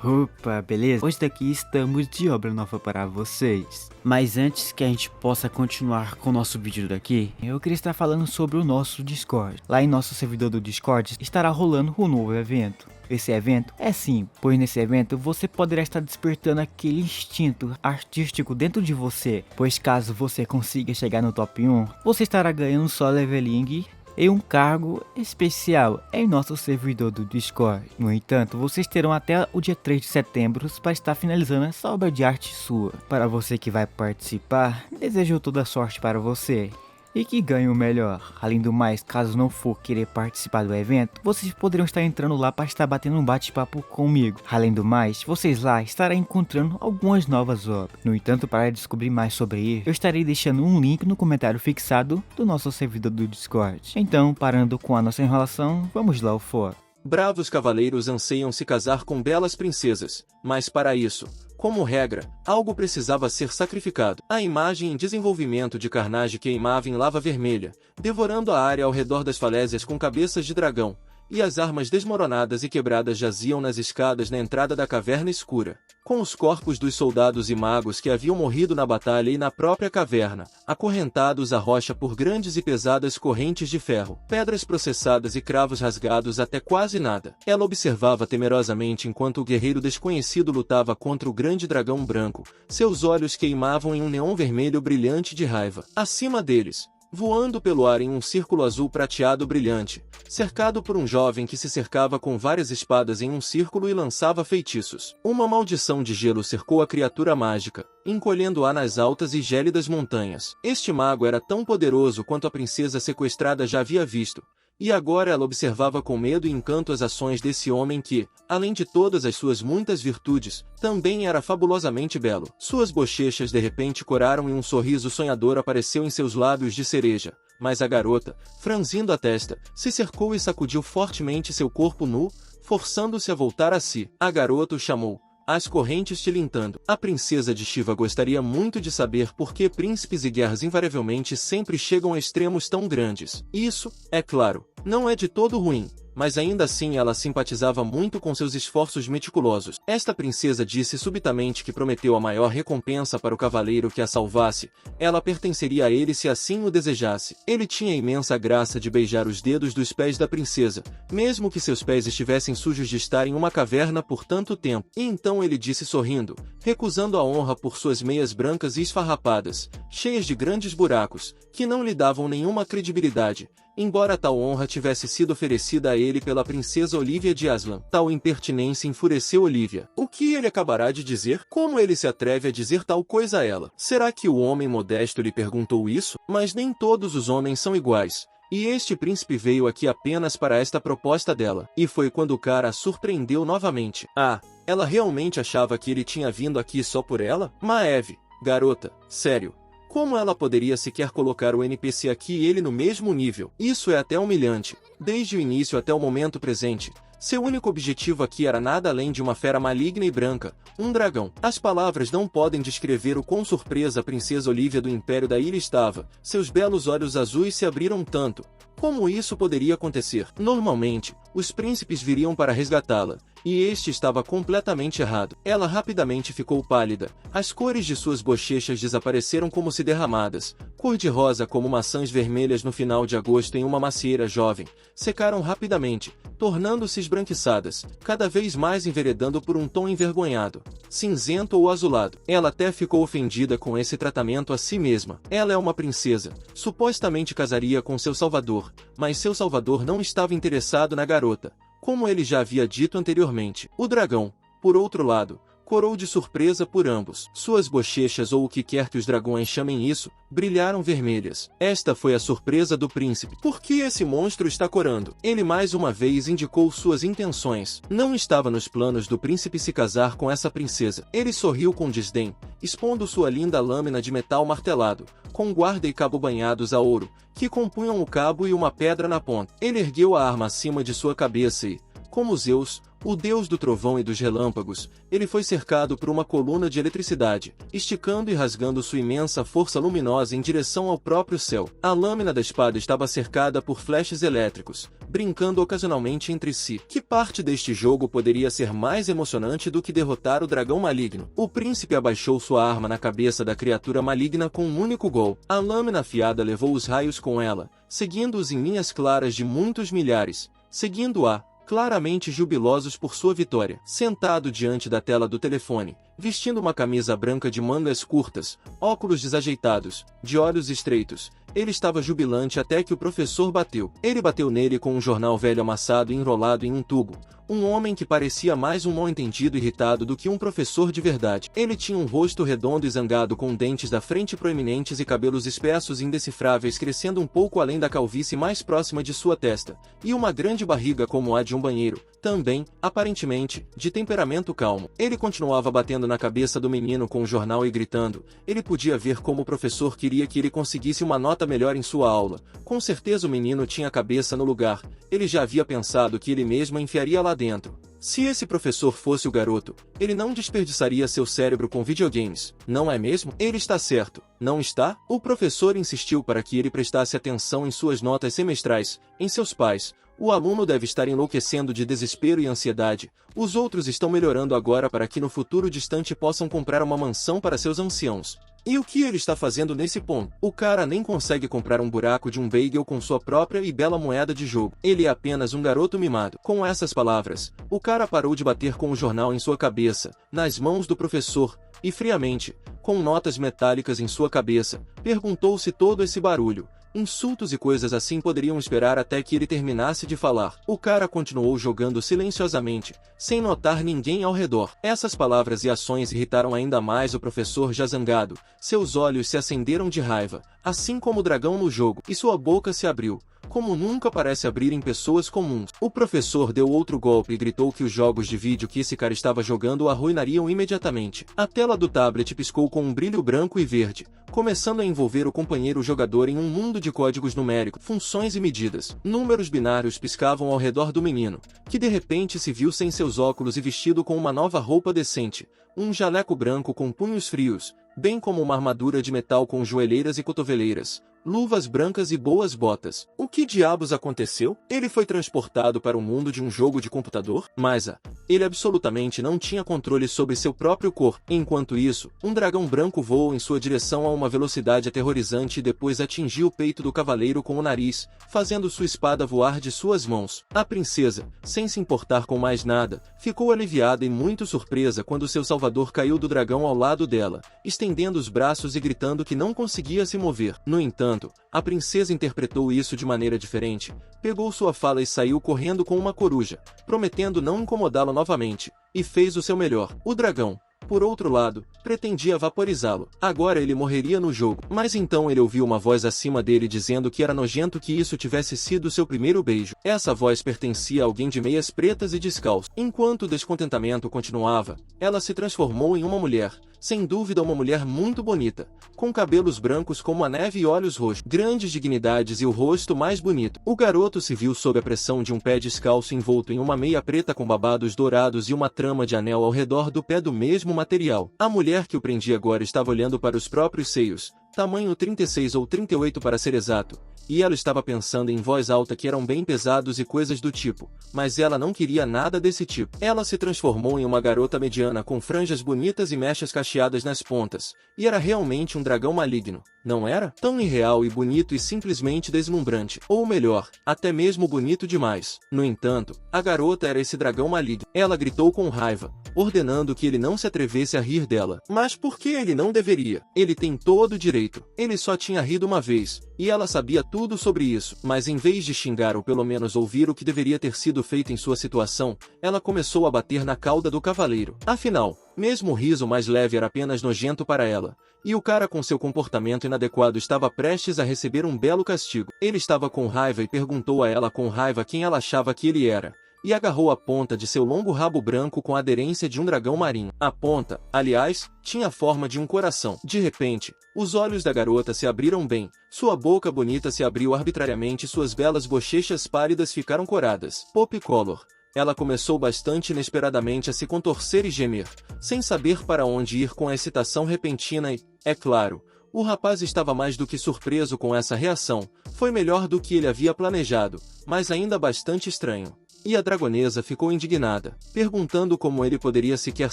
Opa, beleza? Hoje daqui estamos de obra nova para vocês. Mas antes que a gente possa continuar com o nosso vídeo daqui, eu queria estar falando sobre o nosso Discord. Lá em nosso servidor do Discord estará rolando um novo evento. Esse evento é sim, pois nesse evento você poderá estar despertando aquele instinto artístico dentro de você, pois caso você consiga chegar no top 1, você estará ganhando só leveling e um cargo especial em nosso servidor do Discord. No entanto, vocês terão até o dia 3 de setembro para estar finalizando essa obra de arte sua. Para você que vai participar, desejo toda sorte para você e que ganhe o melhor. Além do mais, caso não for querer participar do evento, vocês poderão estar entrando lá para estar batendo um bate-papo comigo. Além do mais, vocês lá estarão encontrando algumas novas obras. No entanto, para descobrir mais sobre isso, eu estarei deixando um link no comentário fixado do nosso servidor do Discord. Então, parando com a nossa enrolação, vamos lá ao foco. Bravos cavaleiros anseiam se casar com belas princesas, mas para isso, como regra, algo precisava ser sacrificado. A imagem em desenvolvimento de Carnage queimava em lava vermelha, devorando a área ao redor das falésias com cabeças de dragão, e as armas desmoronadas e quebradas jaziam nas escadas na entrada da caverna escura, com os corpos dos soldados e magos que haviam morrido na batalha e na própria caverna, acorrentados à rocha por grandes e pesadas correntes de ferro, pedras processadas e cravos rasgados até quase nada. Ela observava temerosamente enquanto o guerreiro desconhecido lutava contra o grande dragão branco, seus olhos queimavam em um neon vermelho brilhante de raiva. Acima deles, voando pelo ar em um círculo azul prateado brilhante, cercado por um jovem que se cercava com várias espadas em um círculo e lançava feitiços. Uma maldição de gelo cercou a criatura mágica, encolhendo-a nas altas e gélidas montanhas. Este mago era tão poderoso quanto a princesa sequestrada já havia visto, e agora ela observava com medo e encanto as ações desse homem que, além de todas as suas muitas virtudes, também era fabulosamente belo. Suas bochechas de repente coraram e um sorriso sonhador apareceu em seus lábios de cereja, mas a garota, franzindo a testa, se cercou e sacudiu fortemente seu corpo nu, forçando-se a voltar a si. A garota o chamou, as correntes tilintando. A princesa de Shiva gostaria muito de saber por que príncipes e guerras invariavelmente sempre chegam a extremos tão grandes. Isso, é claro, não é de todo ruim, mas ainda assim ela simpatizava muito com seus esforços meticulosos. Esta princesa disse subitamente que prometeu a maior recompensa para o cavaleiro que a salvasse. Ela pertenceria a ele se assim o desejasse. Ele tinha a imensa graça de beijar os dedos dos pés da princesa, mesmo que seus pés estivessem sujos de estar em uma caverna por tanto tempo. E então ele disse sorrindo, recusando a honra por suas meias brancas e esfarrapadas, cheias de grandes buracos, que não lhe davam nenhuma credibilidade, embora tal honra tivesse sido oferecida a ele pela princesa Olivia de Aslan. Tal impertinência enfureceu Olivia. O que ele acabará de dizer? Como ele se atreve a dizer tal coisa a ela? Será que o homem modesto lhe perguntou isso? Mas nem todos os homens são iguais. E este príncipe veio aqui apenas para esta proposta dela. E foi quando o cara a surpreendeu novamente. Ah, ela realmente achava que ele tinha vindo aqui só por ela? Maeve, garota, sério. Como ela poderia sequer colocar o NPC aqui e ele no mesmo nível? Isso é até humilhante. Desde o início até o momento presente, seu único objetivo aqui era nada além de uma fera maligna e branca, um dragão. As palavras não podem descrever o quão surpresa a princesa Olivia do Império da Ilha estava. Seus belos olhos azuis se abriram tanto. Como isso poderia acontecer? Normalmente, os príncipes viriam para resgatá-la, e este estava completamente errado. Ela rapidamente ficou pálida, as cores de suas bochechas desapareceram como se derramadas, cor-de-rosa como maçãs vermelhas no final de agosto em uma macieira jovem, secaram rapidamente, tornando-se esbranquiçadas, cada vez mais enveredando por um tom envergonhado, cinzento ou azulado. Ela até ficou ofendida com esse tratamento a si mesma. Ela é uma princesa, supostamente casaria com seu salvador, mas seu salvador não estava interessado na garota, como ele já havia dito anteriormente. O dragão, por outro lado, corou de surpresa por ambos. Suas bochechas, ou o que quer que os dragões chamem isso, brilharam vermelhas. Esta foi a surpresa do príncipe. Por que esse monstro está corando? Ele mais uma vez indicou suas intenções. Não estava nos planos do príncipe se casar com essa princesa. Ele sorriu com desdém, expondo sua linda lâmina de metal martelado, com guarda e cabo banhados a ouro, que compunham o cabo e uma pedra na ponta. Ele ergueu a arma acima de sua cabeça e, como Zeus, o deus do trovão e dos relâmpagos, ele foi cercado por uma coluna de eletricidade, esticando e rasgando sua imensa força luminosa em direção ao próprio céu. A lâmina da espada estava cercada por flashes elétricos, brincando ocasionalmente entre si. Que parte deste jogo poderia ser mais emocionante do que derrotar o dragão maligno? O príncipe abaixou sua arma na cabeça da criatura maligna com um único golpe. A lâmina afiada levou os raios com ela, seguindo-os em linhas claras de muitos milhares, seguindo-a, claramente jubilosos por sua vitória. Sentado diante da tela do telefone, vestindo uma camisa branca de mangas curtas, óculos desajeitados, de olhos estreitos, ele estava jubilante até que o professor bateu. Ele bateu nele com um jornal velho amassado e enrolado em um tubo. Um homem que parecia mais um mal-entendido irritado do que um professor de verdade. Ele tinha um rosto redondo e zangado com dentes da frente proeminentes e cabelos espessos e indecifráveis crescendo um pouco além da calvície mais próxima de sua testa, e uma grande barriga como a de um banheiro, também, aparentemente, de temperamento calmo. Ele continuava batendo na cabeça do menino com o jornal e gritando. Ele podia ver como o professor queria que ele conseguisse uma nota melhor em sua aula. Com certeza o menino tinha a cabeça no lugar. Ele já havia pensado que ele mesmo a enfiaria lá dentro. Se esse professor fosse o garoto, ele não desperdiçaria seu cérebro com videogames, não é mesmo? Ele está certo, não está? O professor insistiu para que ele prestasse atenção em suas notas semestrais, em seus pais. O aluno deve estar enlouquecendo de desespero e ansiedade. Os outros estão melhorando agora para que no futuro distante possam comprar uma mansão para seus anciãos. E o que ele está fazendo nesse ponto? O cara nem consegue comprar um buraco de um bagel com sua própria e bela moeda de jogo. Ele é apenas um garoto mimado. Com essas palavras, o cara parou de bater com o jornal em sua cabeça, nas mãos do professor, e friamente, com notas metálicas em sua cabeça, perguntou se todo esse barulho, insultos e coisas assim poderiam esperar até que ele terminasse de falar. O cara continuou jogando silenciosamente, sem notar ninguém ao redor. Essas palavras e ações irritaram ainda mais o professor já zangado. Seus olhos se acenderam de raiva, assim como o dragão no jogo, e sua boca se abriu, como nunca parece abrir em pessoas comuns. O professor deu outro golpe e gritou que os jogos de vídeo que esse cara estava jogando o arruinariam imediatamente. A tela do tablet piscou com um brilho branco e verde, começando a envolver o companheiro jogador em um mundo de códigos numéricos, funções e medidas. Números binários piscavam ao redor do menino, que de repente se viu sem seus óculos e vestido com uma nova roupa decente, um jaleco branco com punhos frios, bem como uma armadura de metal com joelheiras e cotoveleiras, luvas brancas e boas botas. O que diabos aconteceu? Ele foi transportado para o mundo de um jogo de computador? Mas ele absolutamente não tinha controle sobre seu próprio corpo. Enquanto isso, um dragão branco voou em sua direção a uma velocidade aterrorizante e depois atingiu o peito do cavaleiro com o nariz, fazendo sua espada voar de suas mãos. A princesa, sem se importar com mais nada, ficou aliviada e muito surpresa quando seu salvador caiu do dragão ao lado dela, estendendo os braços e gritando que não conseguia se mover. No entanto, a princesa interpretou isso de maneira diferente, pegou sua fala e saiu correndo com uma coruja, prometendo não incomodá-lo novamente, e fez o seu melhor. O dragão, por outro lado, pretendia vaporizá-lo. Agora ele morreria no jogo. Mas então ele ouviu uma voz acima dele dizendo que era nojento que isso tivesse sido seu primeiro beijo. Essa voz pertencia a alguém de meias pretas e descalço. Enquanto o descontentamento continuava, ela se transformou em uma mulher. Sem dúvida uma mulher muito bonita, com cabelos brancos como a neve e olhos roxos, grandes dignidades e o rosto mais bonito. O garoto se viu sob a pressão de um pé descalço envolto em uma meia preta com babados dourados e uma trama de anel ao redor do pé do mesmo material. A mulher que o prendia agora estava olhando para os próprios seios, tamanho 36 ou 38 para ser exato, e ela estava pensando em voz alta que eram bem pesados e coisas do tipo, mas ela não queria nada desse tipo. Ela se transformou em uma garota mediana com franjas bonitas e mechas cacheadas nas pontas, e era realmente um dragão maligno, não era? Tão irreal e bonito e simplesmente deslumbrante, ou melhor, até mesmo bonito demais. No entanto, a garota era esse dragão maligno. Ela gritou com raiva, ordenando que ele não se atrevesse a rir dela. Mas por que ele não deveria? Ele tem todo o direito. Ele só tinha rido uma vez, e ela sabia tudo sobre isso. Mas em vez de xingar ou pelo menos ouvir o que deveria ter sido feito em sua situação, ela começou a bater na cauda do cavaleiro. Afinal, mesmo o riso mais leve era apenas nojento para ela, e o cara com seu comportamento inadequado estava prestes a receber um belo castigo. Ele estava com raiva e perguntou a ela com raiva quem ela achava que ele era, e agarrou a ponta de seu longo rabo branco com a aderência de um dragão marinho. A ponta, aliás, tinha a forma de um coração. De repente, os olhos da garota se abriram bem, sua boca bonita se abriu arbitrariamente e suas belas bochechas pálidas ficaram coradas. Pop color. ela começou bastante inesperadamente a se contorcer e gemer, sem saber para onde ir com a excitação repentina e, é claro, o rapaz estava mais do que surpreso com essa reação. Foi melhor do que ele havia planejado, mas ainda bastante estranho. E a dragonesa ficou indignada, perguntando como ele poderia sequer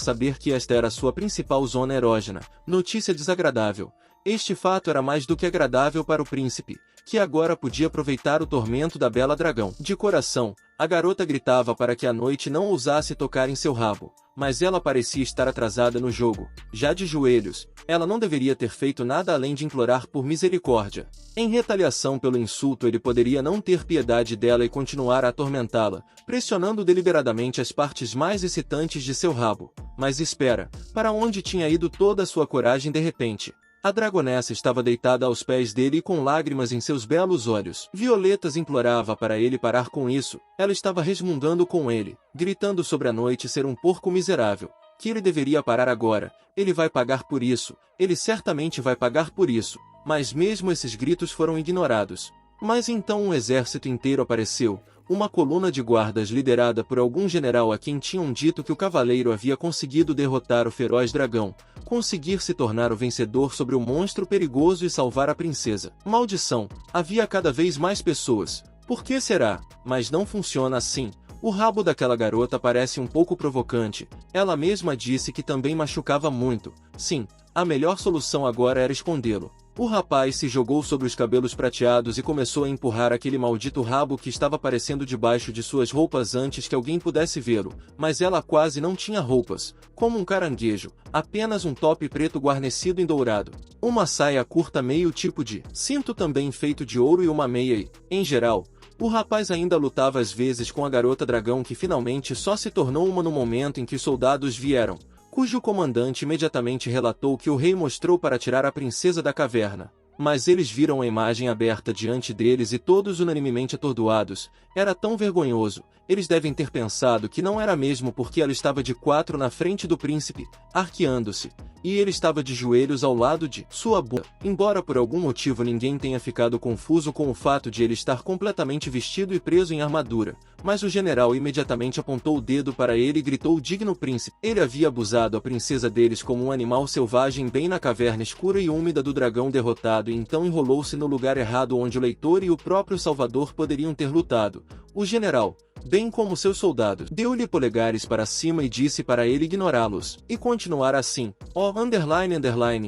saber que esta era sua principal zona erógena. Notícia desagradável. Este fato era mais do que agradável para o príncipe, que agora podia aproveitar o tormento da bela dragão. De coração, a garota gritava para que a noite não ousasse tocar em seu rabo, mas ela parecia estar atrasada no jogo. Já de joelhos, ela não deveria ter feito nada além de implorar por misericórdia. Em retaliação pelo insulto, ele poderia não ter piedade dela e continuar a atormentá-la, pressionando deliberadamente as partes mais excitantes de seu rabo. Mas espera, para onde tinha ido toda a sua coragem de repente? A dragonessa estava deitada aos pés dele e com lágrimas em seus belos olhos. Violetas implorava para ele parar com isso. Ela estava resmungando com ele, gritando sobre a noite ser um porco miserável, que ele deveria parar agora. Ele vai pagar por isso, ele certamente vai pagar por isso. Mas mesmo esses gritos foram ignorados. Mas então um exército inteiro apareceu, uma coluna de guardas liderada por algum general a quem tinham dito que o cavaleiro havia conseguido derrotar o feroz dragão, conseguir se tornar o vencedor sobre o monstro perigoso e salvar a princesa. Maldição, havia cada vez mais pessoas. Por que será? Mas não funciona assim. O rabo daquela garota parece um pouco provocante. Ela mesma disse que também machucava muito. Sim, a melhor solução agora era escondê-lo. O rapaz se jogou sobre os cabelos prateados e começou a empurrar aquele maldito rabo que estava aparecendo debaixo de suas roupas antes que alguém pudesse vê-lo, mas ela quase não tinha roupas, como um caranguejo, apenas um top preto guarnecido em dourado, uma saia curta meio tipo de cinto também feito de ouro e uma meia e, em geral, o rapaz ainda lutava às vezes com a garota dragão que finalmente só se tornou uma no momento em que os soldados vieram, cujo comandante imediatamente relatou que o rei mostrou para tirar a princesa da caverna. Mas eles viram a imagem aberta diante deles e todos unanimemente atordoados. Era tão vergonhoso. Eles devem ter pensado que não era mesmo porque ela estava de quatro na frente do príncipe, arqueando-se, e ele estava de joelhos ao lado de sua boca. Embora por algum motivo ninguém tenha ficado confuso com o fato de ele estar completamente vestido e preso em armadura, mas o general imediatamente apontou o dedo para ele e gritou: digno príncipe. Ele havia abusado a princesa deles como um animal selvagem bem na caverna escura e úmida do dragão derrotado, e então enrolou-se no lugar errado onde o leitor e o próprio Salvador poderiam ter lutado. O general, bem como seus soldados, deu-lhe polegares para cima e disse para ele ignorá-los, e continuar assim.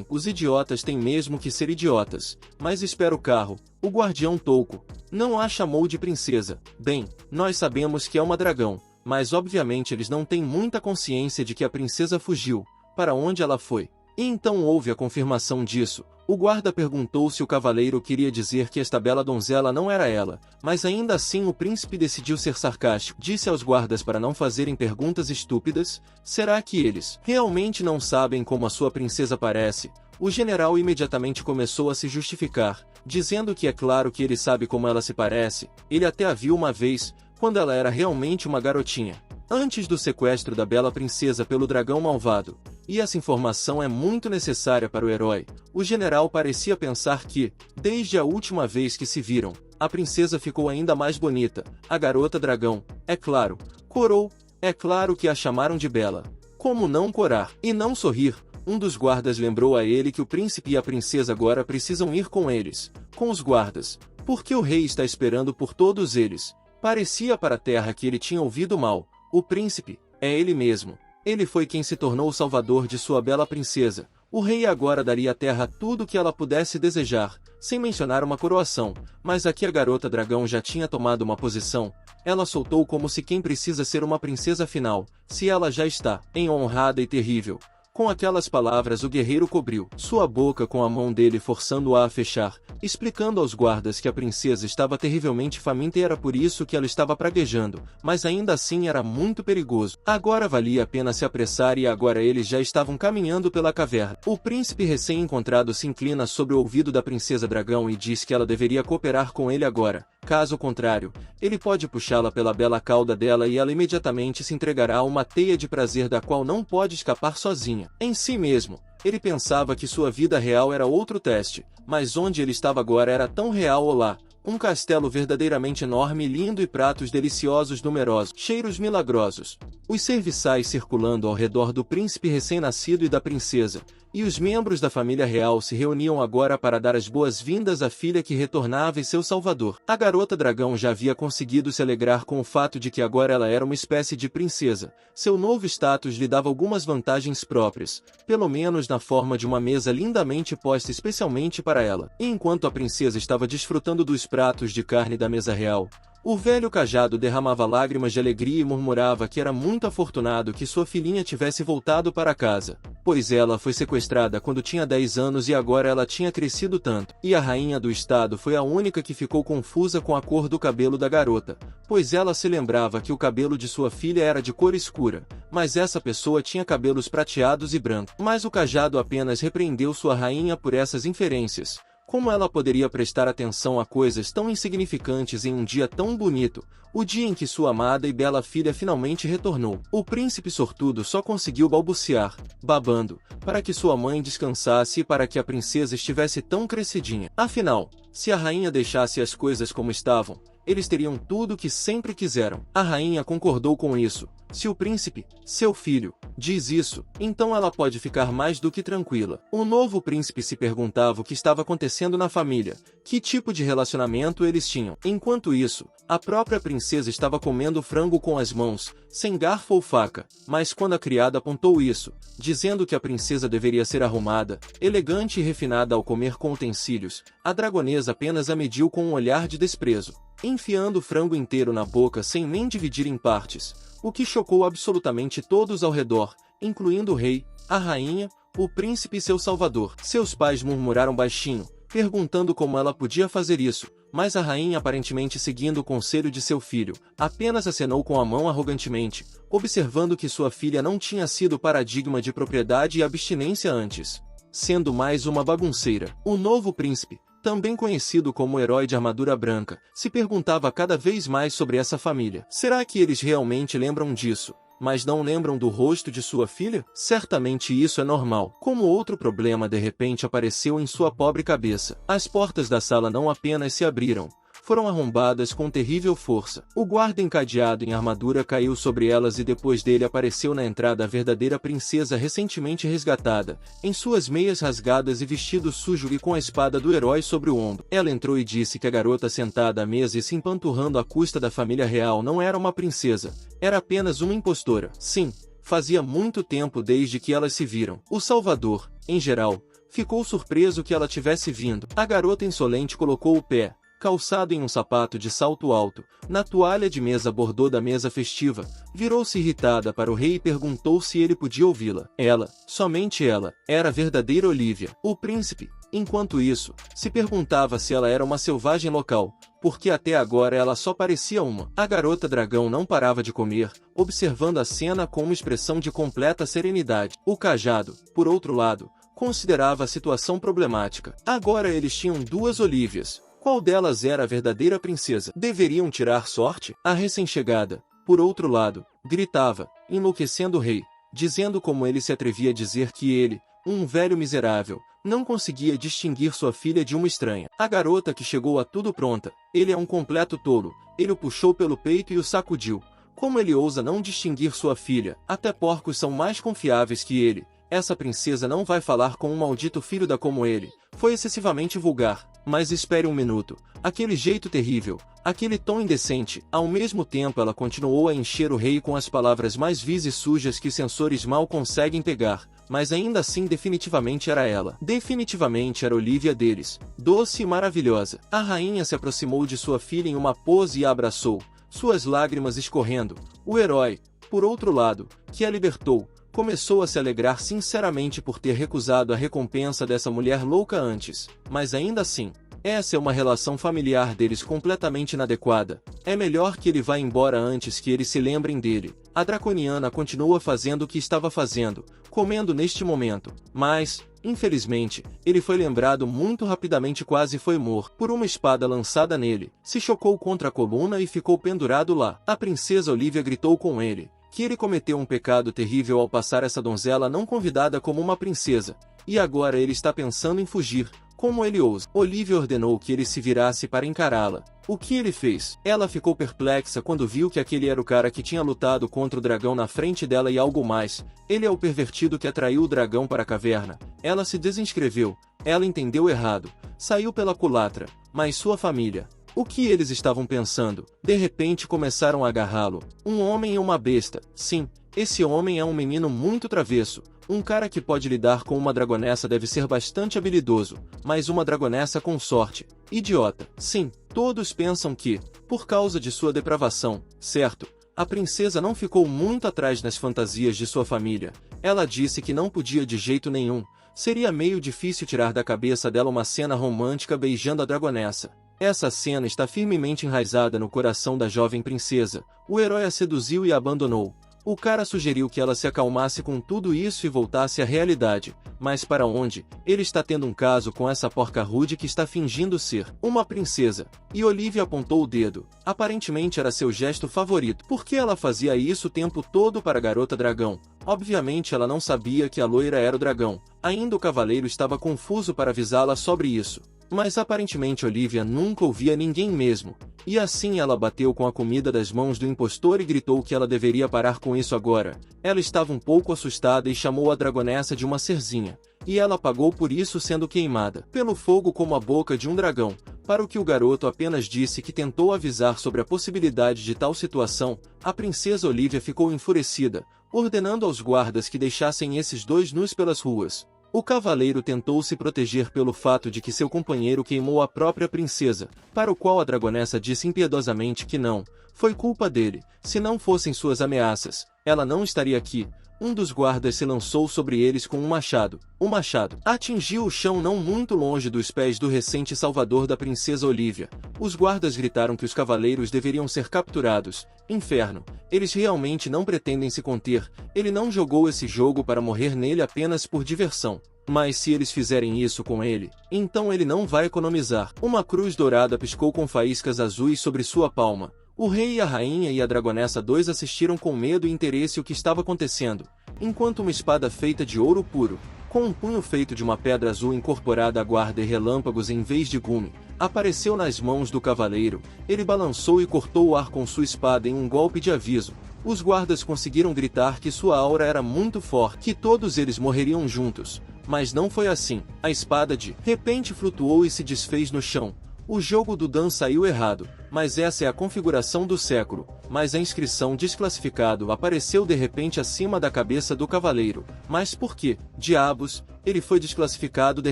Os idiotas têm mesmo que ser idiotas. Mas espera o carro. O guardião touco não a chamou de princesa. Bem, nós sabemos que é uma dragão, mas obviamente eles não têm muita consciência de que a princesa fugiu. Para onde ela foi? E então houve a confirmação disso. O guarda perguntou se o cavaleiro queria dizer que esta bela donzela não era ela, mas ainda assim o príncipe decidiu ser sarcástico. Disse aos guardas para não fazerem perguntas estúpidas. Será que eles realmente não sabem como a sua princesa parece? O general imediatamente começou a se justificar, dizendo que é claro que ele sabe como ela se parece. Ele até a viu uma vez, quando ela era realmente uma garotinha, antes do sequestro da bela princesa pelo dragão malvado. E essa informação é muito necessária para o herói. O general parecia pensar que, desde a última vez que se viram, a princesa ficou ainda mais bonita. A garota dragão, é claro, corou. É claro que a chamaram de bela. Como não corar e não sorrir? Um dos guardas lembrou a ele que o príncipe e a princesa agora precisam ir com eles, com os guardas, porque o rei está esperando por todos eles. Parecia para a terra que ele tinha ouvido mal. O príncipe, é ele mesmo. Ele foi quem se tornou o salvador de sua bela princesa. O rei agora daria à terra tudo o que ela pudesse desejar, sem mencionar uma coroação. Mas aqui a garota dragão já tinha tomado uma posição. Ela soltou como se quem precisa ser uma princesa afinal, se ela já está, honrada e terrível. Com aquelas palavras o guerreiro cobriu sua boca com a mão dele, forçando-a a fechar, explicando aos guardas que a princesa estava terrivelmente faminta e era por isso que ela estava praguejando, mas ainda assim era muito perigoso. Agora valia a pena se apressar e agora eles já estavam caminhando pela caverna. O príncipe recém-encontrado se inclina sobre o ouvido da princesa dragão e diz que ela deveria cooperar com ele agora. Caso contrário, ele pode puxá-la pela bela cauda dela e ela imediatamente se entregará a uma teia de prazer da qual não pode escapar sozinha. Em si mesmo, ele pensava que sua vida real era outro teste, mas onde ele estava agora era tão real. Olá, Um castelo verdadeiramente enorme e lindo e pratos deliciosos numerosos, cheiros milagrosos. Os serviçais circulando ao redor do príncipe recém-nascido e da princesa, e os membros da família real se reuniam agora para dar as boas-vindas à filha que retornava e seu salvador. A garota dragão já havia conseguido se alegrar com o fato de que agora ela era uma espécie de princesa. Seu novo status lhe dava algumas vantagens próprias, pelo menos na forma de uma mesa lindamente posta especialmente para ela. E enquanto a princesa estava desfrutando dos pratos de carne da mesa real, o velho cajado derramava lágrimas de alegria e murmurava que era muito afortunado que sua filhinha tivesse voltado para casa, pois ela foi sequestrada quando tinha 10 anos e agora ela tinha crescido tanto. E a rainha do estado foi a única que ficou confusa com a cor do cabelo da garota, pois ela se lembrava que o cabelo de sua filha era de cor escura, mas essa pessoa tinha cabelos prateados e brancos. Mas o cajado apenas repreendeu sua rainha por essas inferências. Como ela poderia prestar atenção a coisas tão insignificantes em um dia tão bonito, o dia em que sua amada e bela filha finalmente retornou? O príncipe sortudo só conseguiu balbuciar, babando, para que sua mãe descansasse e para que a princesa estivesse tão crescidinha. Afinal, se a rainha deixasse as coisas como estavam, eles teriam tudo o que sempre quiseram. A rainha concordou com isso. Se o príncipe, seu filho, diz isso, então ela pode ficar mais do que tranquila. O novo príncipe se perguntava o que estava acontecendo na família, que tipo de relacionamento eles tinham. Enquanto isso, a própria princesa estava comendo frango com as mãos, sem garfo ou faca, mas quando a criada apontou isso, dizendo que a princesa deveria ser arrumada, elegante e refinada ao comer com utensílios, a dragonesa apenas a mediu com um olhar de desprezo, enfiando o frango inteiro na boca sem nem dividir em partes, o que chocou absolutamente todos ao redor, incluindo o rei, a rainha, o príncipe e seu salvador. Seus pais murmuraram baixinho, perguntando como ela podia fazer isso, mas a rainha, aparentemente seguindo o conselho de seu filho, apenas acenou com a mão arrogantemente, observando que sua filha não tinha sido paradigma de propriedade e abstinência antes, sendo mais uma bagunceira. O novo príncipe, também conhecido como o herói de armadura branca, se perguntava cada vez mais sobre essa família. Será que eles realmente lembram disso, mas não lembram do rosto de sua filha? Certamente isso é normal. Como outro problema de repente apareceu em sua pobre cabeça. As portas da sala não apenas se abriram, foram arrombadas com terrível força. O guarda encadeado em armadura caiu sobre elas e depois dele apareceu na entrada a verdadeira princesa recentemente resgatada, em suas meias rasgadas e vestido sujo e com a espada do herói sobre o ombro. Ela entrou e disse que a garota sentada à mesa e se empanturrando à custa da família real não era uma princesa, era apenas uma impostora. Sim, fazia muito tempo desde que elas se viram. O Salvador, em geral, ficou surpreso que ela tivesse vindo. A garota insolente colocou o pé, calçado em um sapato de salto alto, na toalha de mesa bordô da mesa festiva, virou-se irritada para o rei e perguntou se ele podia ouvi-la. Ela, somente ela, era a verdadeira Olivia. O príncipe, enquanto isso, se perguntava se ela era uma selvagem local, porque até agora ela só parecia uma. A garota dragão não parava de comer, observando a cena com uma expressão de completa serenidade. O cajado, por outro lado, considerava a situação problemática. Agora eles tinham duas Olivias. Qual delas era a verdadeira princesa? Deveriam tirar sorte? A recém-chegada, por outro lado, gritava, enlouquecendo o rei, dizendo como ele se atrevia a dizer que ele, um velho miserável, não conseguia distinguir sua filha de uma estranha. A garota que chegou a tudo pronta, ele é um completo tolo, ele o puxou pelo peito e o sacudiu. Como ele ousa não distinguir sua filha? Até porcos são mais confiáveis que ele. Essa princesa não vai falar com um maldito filho da como ele. Foi excessivamente vulgar. Mas espere um minuto. Aquele jeito terrível, aquele tom indecente. Ao mesmo tempo ela continuou a encher o rei com as palavras mais vis e sujas que sensores mal conseguem pegar. Mas ainda assim definitivamente era ela. Definitivamente era Olivia deles. Doce e maravilhosa. A rainha se aproximou de sua filha em uma pose e a abraçou, suas lágrimas escorrendo. O herói, por outro lado, que a libertou, começou a se alegrar sinceramente por ter recusado a recompensa dessa mulher louca antes, mas ainda assim, essa é uma relação familiar deles completamente inadequada. É melhor que ele vá embora antes que eles se lembrem dele. A draconiana continua fazendo o que estava fazendo, comendo neste momento, mas, infelizmente, ele foi lembrado muito rapidamente, quase foi morto por uma espada lançada nele, se chocou contra a coluna e ficou pendurado lá. A princesa Olivia gritou com ele, que ele cometeu um pecado terrível ao passar essa donzela não convidada como uma princesa, e agora ele está pensando em fugir, Como ele ousa? Olivia ordenou que ele se virasse para encará-la. O que ele fez? Ela ficou perplexa quando viu que aquele era o cara que tinha lutado contra o dragão na frente dela e algo mais. Ele é o pervertido que atraiu o dragão para a caverna. Ela se desinscreveu. Ela entendeu errado. Saiu pela culatra. Mas sua família... O que eles estavam pensando? De repente começaram a agarrá-lo. Um homem e uma besta. Sim, esse homem é um menino muito travesso. Um cara que pode lidar com uma dragonessa deve ser bastante habilidoso, mas uma dragonessa com sorte. Idiota. Sim, todos pensam que, por causa de sua depravação, certo? A princesa não ficou muito atrás nas fantasias de sua família. Ela disse que não podia de jeito nenhum. Seria meio difícil tirar da cabeça dela uma cena romântica beijando a dragonessa. Essa cena está firmemente enraizada no coração da jovem princesa. O herói a seduziu e a abandonou. O cara sugeriu que ela se acalmasse com tudo isso e voltasse à realidade. Mas para onde? Ele está tendo um caso com essa porca rude que está fingindo ser uma princesa. E Olivia apontou o dedo. Aparentemente era seu gesto favorito. Por que ela fazia isso o tempo todo para a garota dragão? Obviamente ela não sabia que a loira era o dragão. Ainda o cavaleiro estava confuso para avisá-la sobre isso. Mas aparentemente Olivia nunca ouvia ninguém mesmo. E assim ela bateu com a comida das mãos do impostor e gritou que ela deveria parar com isso agora. Ela estava um pouco assustada e chamou a dragonessa de uma serzinha. E ela pagou por isso sendo queimada pelo fogo como a boca de um dragão. Para o que o garoto apenas disse que tentou avisar sobre a possibilidade de tal situação, a princesa Olivia ficou enfurecida, ordenando aos guardas que deixassem esses dois nus pelas ruas. O cavaleiro tentou se proteger pelo fato de que seu companheiro queimou a própria princesa, para o qual a dragonessa disse impiedosamente que não, foi culpa dele. Se não fossem suas ameaças, ela não estaria aqui. Um dos guardas se lançou sobre eles com um machado. O machado atingiu o chão não muito longe dos pés do recente salvador da princesa Olivia. Os guardas gritaram que os cavaleiros deveriam ser capturados. Inferno, eles realmente não pretendem se conter. Ele não jogou esse jogo para morrer nele apenas por diversão. Mas se eles fizerem isso com ele, então ele não vai economizar. Uma cruz dourada piscou com faíscas azuis sobre sua palma. O rei e a rainha e a dragonessa 2 assistiram com medo e interesse o que estava acontecendo, enquanto uma espada feita de ouro puro, com um punho feito de uma pedra azul incorporada a guarda e relâmpagos em vez de gume, apareceu nas mãos do cavaleiro. Ele balançou e cortou o ar com sua espada em um golpe de aviso. Os guardas conseguiram gritar que sua aura era muito forte, que todos eles morreriam juntos. Mas não foi assim. A espada de repente flutuou e se desfez no chão. O jogo do Dan saiu errado, mas essa é a configuração do século. Mas a inscrição desclassificado apareceu de repente acima da cabeça do cavaleiro. Mas por que, diabos, ele foi desclassificado de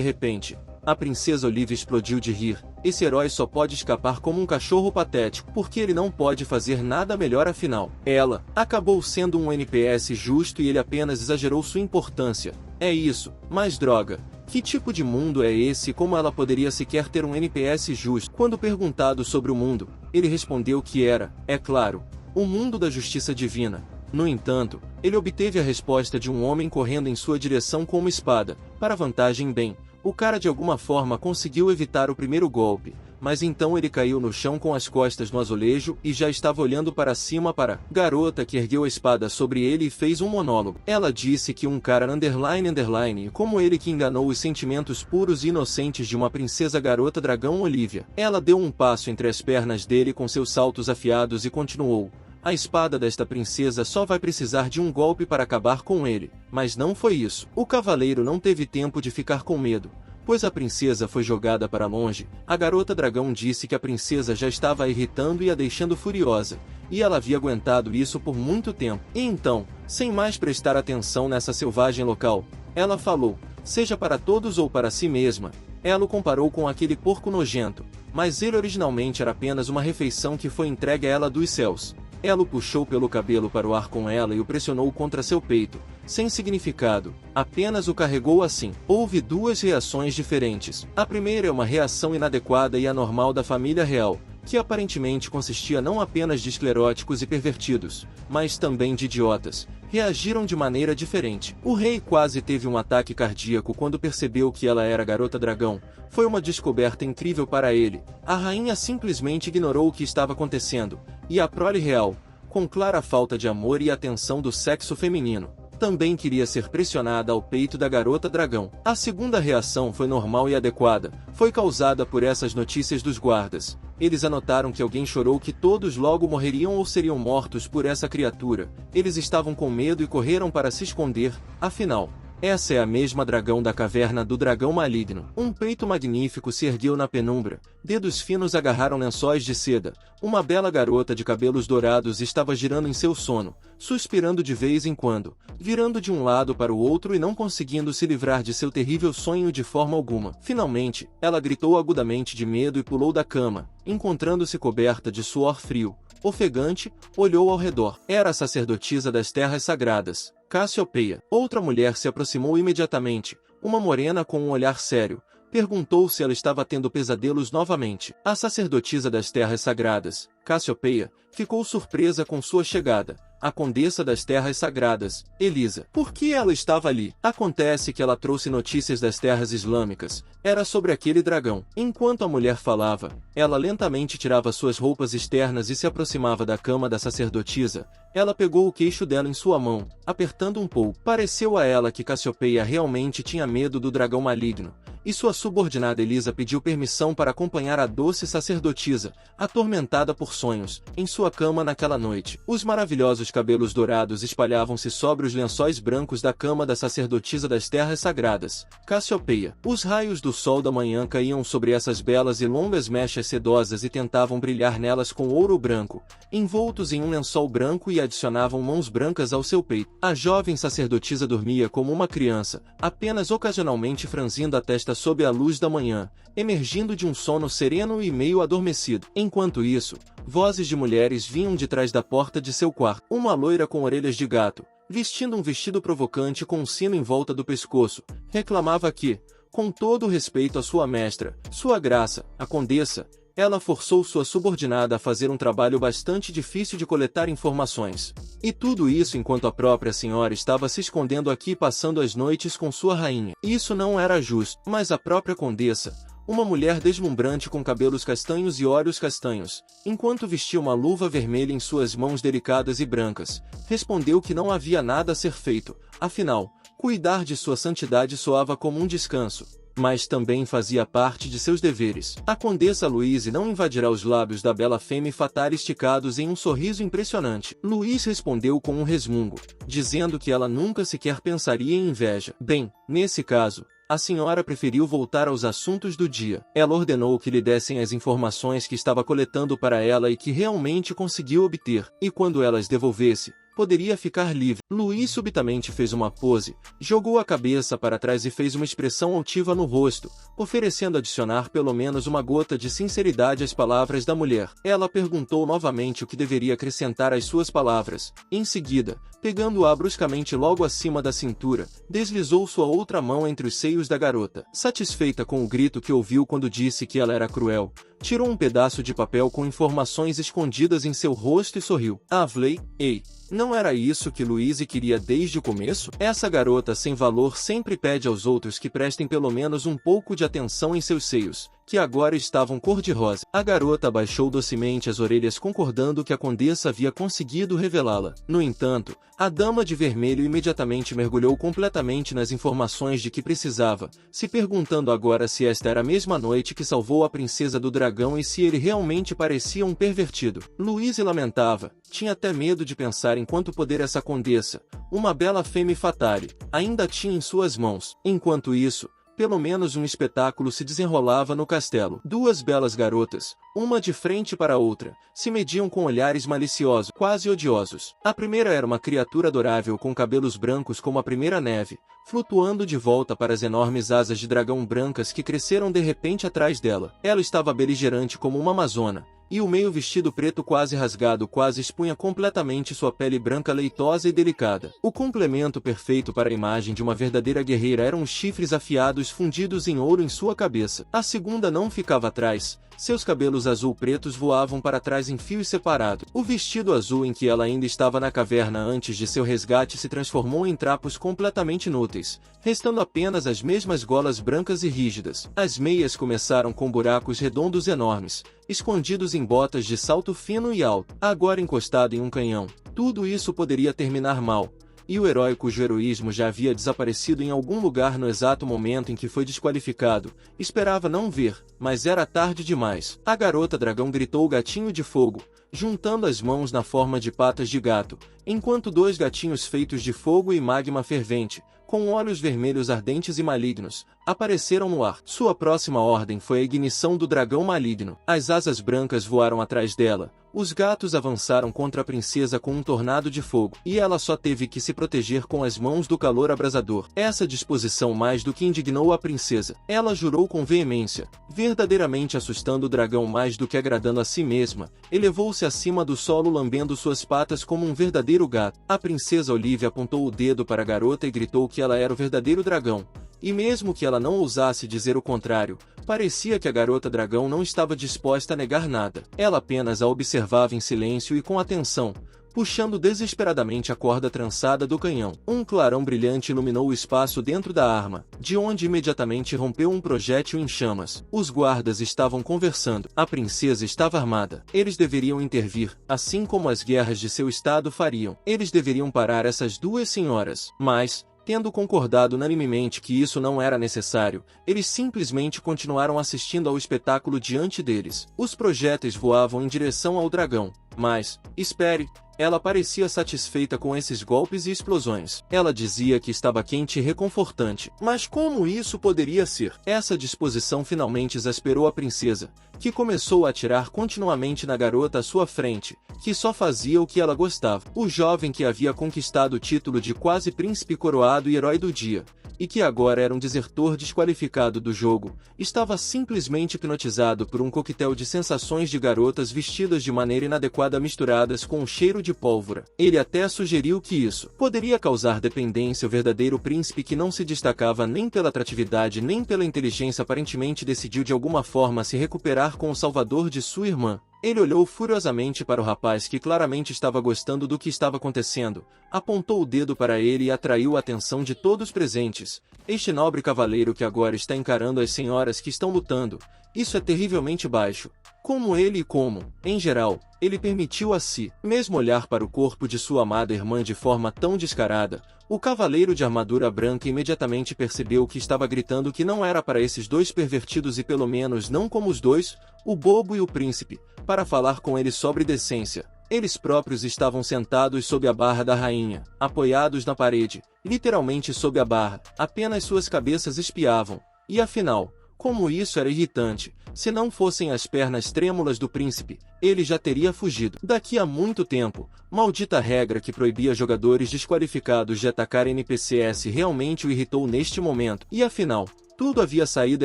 repente? A princesa Olivia explodiu de rir. Esse herói só pode escapar como um cachorro patético, porque ele não pode fazer nada melhor afinal. Ela acabou sendo um NPS justo e ele apenas exagerou sua importância. É isso, mas droga. Que tipo de mundo é esse e como ela poderia sequer ter um NPS justo? Quando perguntado sobre o mundo, ele respondeu que era, é claro, o mundo da justiça divina. No entanto, ele obteve a resposta de um homem correndo em sua direção com uma espada. Para vantagem bem, o cara de alguma forma conseguiu evitar o primeiro golpe, mas então ele caiu no chão com as costas no azulejo e já estava olhando para cima para a garota que ergueu a espada sobre ele e fez um monólogo. Ela disse que um cara underline como ele que enganou os sentimentos puros e inocentes de uma princesa garota dragão Olivia. Ela deu um passo entre as pernas dele com seus saltos afiados e continuou. A espada desta princesa só vai precisar de um golpe para acabar com ele. Mas não foi isso. O cavaleiro não teve tempo de ficar com medo, pois a princesa foi jogada para longe. A garota dragão disse que a princesa já estava a irritando e a deixando furiosa, e ela havia aguentado isso por muito tempo. E então, sem mais prestar atenção nessa selvagem local, ela falou, seja para todos ou para si mesma. Ela o comparou com aquele porco nojento, mas ele originalmente era apenas uma refeição que foi entregue a ela dos céus. Ela o puxou pelo cabelo para o ar com ela e o pressionou contra seu peito, sem significado, apenas o carregou assim. Houve duas reações diferentes. A primeira é uma reação inadequada e anormal da família real, que aparentemente consistia não apenas de escleróticos e pervertidos, mas também de idiotas. Reagiram de maneira diferente. O rei quase teve um ataque cardíaco quando percebeu que ela era a garota dragão. Foi uma descoberta incrível para ele. A rainha simplesmente ignorou o que estava acontecendo, e a prole real, com clara falta de amor e atenção do sexo feminino, também queria ser pressionada ao peito da garota dragão. A segunda reação foi normal e adequada, foi causada por essas notícias dos guardas. Eles anotaram que alguém chorou que todos logo morreriam ou seriam mortos por essa criatura. Eles estavam com medo e correram para se esconder, afinal, essa é a mesma dragão da caverna do dragão maligno. Um peito magnífico se ergueu na penumbra, dedos finos agarraram lençóis de seda. Uma bela garota de cabelos dourados estava girando em seu sono, suspirando de vez em quando, virando de um lado para o outro e não conseguindo se livrar de seu terrível sonho de forma alguma. Finalmente, ela gritou agudamente de medo e pulou da cama, encontrando-se coberta de suor frio. Ofegante, olhou ao redor. Era a sacerdotisa das terras sagradas, Cassiopeia. Outra mulher se aproximou imediatamente, uma morena com um olhar sério. Perguntou se ela estava tendo pesadelos novamente. A sacerdotisa das terras sagradas, Cassiopeia, ficou surpresa com sua chegada. A condessa das terras sagradas, Elisa. Por que ela estava ali? Acontece que ela trouxe notícias das terras islâmicas. Era sobre aquele dragão. Enquanto a mulher falava, ela lentamente tirava suas roupas externas e se aproximava da cama da sacerdotisa. Ela pegou o queixo dela em sua mão, apertando um pouco. Pareceu a ela que Cassiopeia realmente tinha medo do dragão maligno, e sua subordinada Elisa pediu permissão para acompanhar a doce sacerdotisa, atormentada por sonhos, em sua cama naquela noite. Os maravilhosos cabelos dourados espalhavam-se sobre os lençóis brancos da cama da sacerdotisa das terras sagradas, Cassiopeia. Os raios do sol da manhã caíam sobre essas belas e longas mechas sedosas e tentavam brilhar nelas com ouro branco, envoltos em um lençol branco, e adicionavam mãos brancas ao seu peito. A jovem sacerdotisa dormia como uma criança, apenas ocasionalmente franzindo a testa sob a luz da manhã, emergindo de um sono sereno e meio adormecido. Enquanto isso, vozes de mulheres vinham de trás da porta de seu quarto. Uma loira com orelhas de gato, vestindo um vestido provocante com um sino em volta do pescoço, reclamava que, com todo o respeito à sua mestra, sua graça, a condessa, ela forçou sua subordinada a fazer um trabalho bastante difícil de coletar informações. E tudo isso enquanto a própria senhora estava se escondendo aqui passando as noites com sua rainha. Isso não era justo, mas a própria condessa, uma mulher deslumbrante com cabelos castanhos e olhos castanhos, enquanto vestia uma luva vermelha em suas mãos delicadas e brancas, respondeu que não havia nada a ser feito. Afinal, cuidar de sua santidade soava como um descanso, mas também fazia parte de seus deveres. A condessa Louise não invadirá os lábios da bela fêmea fatale esticados em um sorriso impressionante. Louise respondeu com um resmungo, dizendo que ela nunca sequer pensaria em inveja. Bem, nesse caso, a senhora preferiu voltar aos assuntos do dia. Ela ordenou que lhe dessem as informações que estava coletando para ela e que realmente conseguiu obter, e quando ela as devolvesse, poderia ficar livre. Luiz subitamente fez uma pose, jogou a cabeça para trás e fez uma expressão altiva no rosto, oferecendo adicionar pelo menos uma gota de sinceridade às palavras da mulher. Ela perguntou novamente o que deveria acrescentar às suas palavras. Em seguida, pegando-a bruscamente logo acima da cintura, deslizou sua outra mão entre os seios da garota. Satisfeita com o grito que ouviu quando disse que ela era cruel, tirou um pedaço de papel com informações escondidas em seu rosto e sorriu. Avley, ei, não era isso que Louise queria desde o começo? Essa garota sem valor sempre pede aos outros que prestem pelo menos um pouco de atenção em seus seios, que agora estavam cor-de-rosa. A garota abaixou docemente as orelhas concordando que a condessa havia conseguido revelá-la. No entanto, a dama de vermelho imediatamente mergulhou completamente nas informações de que precisava, se perguntando agora se esta era a mesma noite que salvou a princesa do dragão e se ele realmente parecia um pervertido. Louise lamentava, tinha até medo de pensar em quanto poder essa condessa, uma bela femme fatale, ainda tinha em suas mãos. Enquanto isso, pelo menos um espetáculo se desenrolava no castelo. Duas belas garotas, uma de frente para a outra, se mediam com olhares maliciosos, quase odiosos. A primeira era uma criatura adorável com cabelos brancos como a primeira neve, flutuando de volta para as enormes asas de dragão brancas que cresceram de repente atrás dela. Ela estava beligerante como uma amazona, e o meio vestido preto quase rasgado quase expunha completamente sua pele branca leitosa e delicada. O complemento perfeito para a imagem de uma verdadeira guerreira eram os chifres afiados fundidos em ouro em sua cabeça. A segunda não ficava atrás, seus cabelos azul-pretos voavam para trás em fios separados. O vestido azul em que ela ainda estava na caverna antes de seu resgate se transformou em trapos completamente inúteis, restando apenas as mesmas golas brancas e rígidas. As meias começaram com buracos redondos enormes, escondidos em botas de salto fino e alto. Agora encostado em um canhão, tudo isso poderia terminar mal. e o herói cujo heroísmo já havia desaparecido em algum lugar no exato momento em que foi desqualificado, esperava não ver, mas era tarde demais. A garota dragão gritou o gatinho de fogo, juntando as mãos na forma de patas de gato, enquanto dois gatinhos feitos de fogo e magma fervente, com olhos vermelhos ardentes e malignos, apareceram no ar. Sua próxima ordem foi a ignição do dragão maligno. As asas brancas voaram atrás dela. Os gatos avançaram contra a princesa com um tornado de fogo, e ela só teve que se proteger com as mãos do calor abrasador. Essa disposição mais do que indignou a princesa. Ela jurou com veemência, verdadeiramente assustando o dragão mais do que agradando a si mesma. Elevou-se acima do solo lambendo suas patas como um verdadeiro gato. A princesa Olivia apontou o dedo para a garota e gritou que ela era o verdadeiro dragão. E mesmo que ela não ousasse dizer o contrário, parecia que a garota dragão não estava disposta a negar nada. Ela apenas a observava em silêncio e com atenção, puxando desesperadamente a corda trançada do canhão. Um clarão brilhante iluminou o espaço dentro da arma, de onde imediatamente rompeu um projétil em chamas. Os guardas estavam conversando. A princesa estava armada. Eles deveriam intervir, assim como as guerras de seu estado fariam. Eles deveriam parar essas duas senhoras. Mas, tendo concordado unanimemente que isso não era necessário, eles simplesmente continuaram assistindo ao espetáculo diante deles. Os projéteis voavam em direção ao dragão, mas, espere, ela parecia satisfeita com esses golpes e explosões. Ela dizia que estava quente e reconfortante. Mas como isso poderia ser? Essa disposição finalmente exasperou a princesa, que começou a atirar continuamente na garota à sua frente, que só fazia o que ela gostava. O jovem que havia conquistado o título de quase príncipe coroado e herói do dia, e que agora era um desertor desqualificado do jogo, estava simplesmente hipnotizado por um coquetel de sensações de garotas vestidas de maneira inadequada misturadas com um cheiro de pólvora. Ele até sugeriu que isso poderia causar dependência. O verdadeiro príncipe, que não se destacava nem pela atratividade nem pela inteligência, aparentemente decidiu de alguma forma se recuperar com o salvador de sua irmã. Ele olhou furiosamente para o rapaz, que claramente estava gostando do que estava acontecendo, apontou o dedo para ele e atraiu a atenção de todos presentes. Este nobre cavaleiro que agora está encarando as senhoras que estão lutando, isso é terrivelmente baixo. Como ele e como, em geral, ele permitiu a si mesmo olhar para o corpo de sua amada irmã de forma tão descarada. O cavaleiro de armadura branca imediatamente percebeu que estava gritando que não era para esses dois pervertidos, e pelo menos não como os dois, o bobo e o príncipe, para falar com ele sobre decência. Eles próprios estavam sentados sob a barra da rainha, apoiados na parede, literalmente sob a barra. Apenas suas cabeças espiavam. E afinal, como isso era irritante, se não fossem as pernas trêmulas do príncipe, ele já teria fugido. Daqui a muito tempo, maldita regra que proibia jogadores desqualificados de atacar NPCs realmente o irritou neste momento. E afinal, tudo havia saído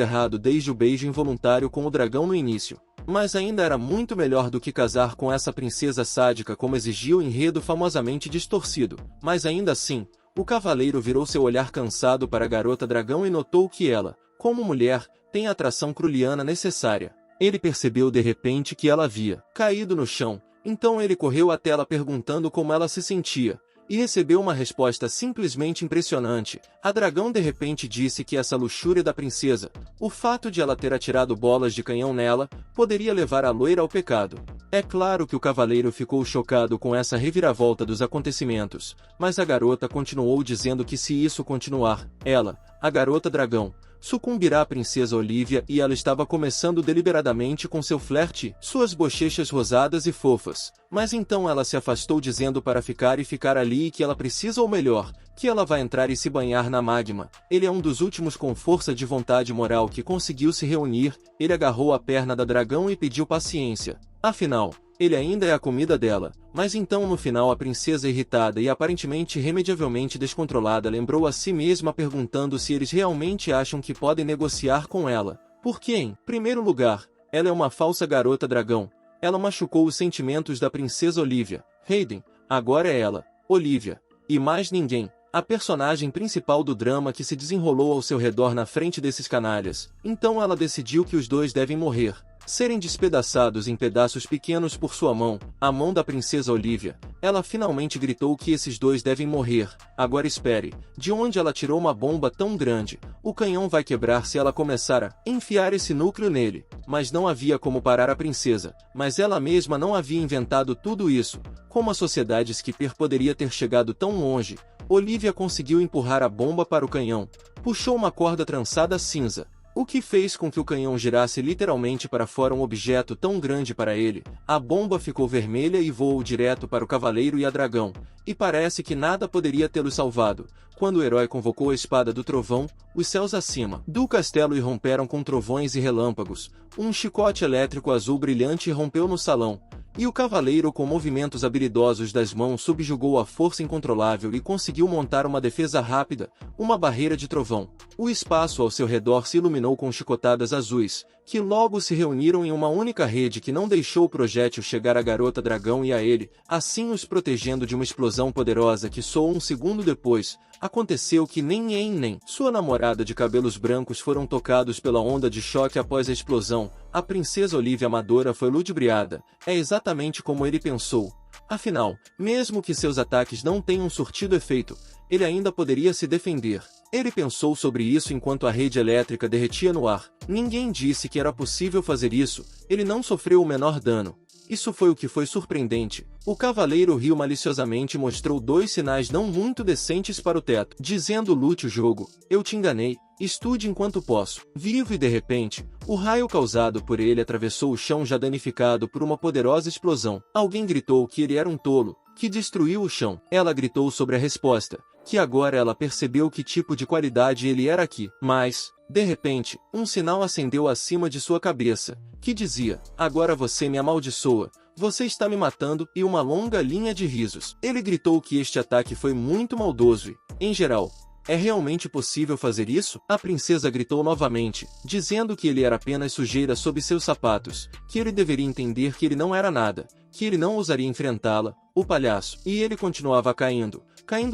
errado desde o beijo involuntário com o dragão no início. Mas ainda era muito melhor do que casar com essa princesa sádica, como exigia o enredo famosamente distorcido. Mas ainda assim, o cavaleiro virou seu olhar cansado para a garota dragão e notou que ela, como mulher, tem a atração cruliana necessária. Ele percebeu de repente que ela havia caído no chão, então ele correu até ela perguntando como ela se sentia, e recebeu uma resposta simplesmente impressionante. A dragão de repente disse que essa luxúria da princesa, o fato de ela ter atirado bolas de canhão nela, poderia levar a loira ao pecado. É claro que o cavaleiro ficou chocado com essa reviravolta dos acontecimentos, mas a garota continuou dizendo que se isso continuar, ela, a garota dragão, sucumbirá à princesa Olivia, e ela estava começando deliberadamente com seu flerte, suas bochechas rosadas e fofas. Mas então ela se afastou dizendo para ficar e ficar ali, e que ela precisa, ou melhor, que ela vai entrar e se banhar na magma. Ele é um dos últimos com força de vontade moral que conseguiu se reunir. Ele agarrou a perna da dragão e pediu paciência. Afinal, ele ainda é a comida dela. Mas então no final a princesa, irritada e aparentemente irremediavelmente descontrolada, lembrou a si mesma perguntando se eles realmente acham que podem negociar com ela. Porque em primeiro lugar, ela é uma falsa garota dragão. Ela machucou os sentimentos da princesa Olivia. Hayden, agora é ela, Olivia, e mais ninguém, a personagem principal do drama que se desenrolou ao seu redor na frente desses canalhas. Então ela decidiu que os dois devem morrer, serem despedaçados em pedaços pequenos por sua mão, a mão da princesa Olivia. Ela finalmente gritou que esses dois devem morrer. Agora espere, de onde ela tirou uma bomba tão grande? O canhão vai quebrar se ela começar a enfiar esse núcleo nele. Mas não havia como parar a princesa, mas ela mesma não havia inventado tudo isso. Como a sociedade Skipper poderia ter chegado tão longe? Olivia conseguiu empurrar a bomba para o canhão, puxou uma corda trançada cinza, o que fez com que o canhão girasse literalmente para fora, um objeto tão grande para ele. A bomba ficou vermelha e voou direto para o cavaleiro e a dragão, e parece que nada poderia tê-los salvado, quando o herói convocou a espada do trovão. Os céus acima do castelo irromperam com trovões e relâmpagos, um chicote elétrico azul brilhante rompeu no salão, e o cavaleiro, com movimentos habilidosos das mãos, subjugou a força incontrolável e conseguiu montar uma defesa rápida, uma barreira de trovão. O espaço ao seu redor se iluminou com chicotadas azuis, que logo se reuniram em uma única rede que não deixou o projétil chegar à garota dragão e a ele, assim os protegendo de uma explosão poderosa que soou um segundo depois. Aconteceu que nem sua namorada de cabelos brancos foram tocados pela onda de choque após a explosão. A princesa Olivia Amadora foi ludibriada. É exatamente como ele pensou. Afinal, mesmo que seus ataques não tenham surtido efeito, ele ainda poderia se defender. Ele pensou sobre isso enquanto a rede elétrica derretia no ar. Ninguém disse que era possível fazer isso. Ele não sofreu o menor dano. Isso foi o que foi surpreendente. O cavaleiro riu maliciosamente e mostrou 2 sinais não muito decentes para o teto, dizendo: lute o jogo. Eu te enganei. Estude enquanto posso. Vivo. E de repente, o raio causado por ele atravessou o chão já danificado por uma poderosa explosão. Alguém gritou que ele era um tolo, que destruiu o chão. Ela gritou sobre a resposta, que agora ela percebeu que tipo de qualidade ele era aqui. Mas, de repente, um sinal acendeu acima de sua cabeça, que dizia: agora você me amaldiçoa. Você está me matando, e uma longa linha de risos. Ele gritou que este ataque foi muito maldoso e, em geral, é realmente possível fazer isso? A princesa gritou novamente, dizendo que ele era apenas sujeira sob seus sapatos, que ele deveria entender que ele não era nada, que ele não ousaria enfrentá-la, o palhaço. E ele continuava caindo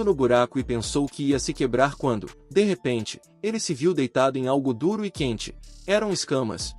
no buraco e pensou que ia se quebrar quando, de repente, ele se viu deitado em algo duro e quente. Eram escamas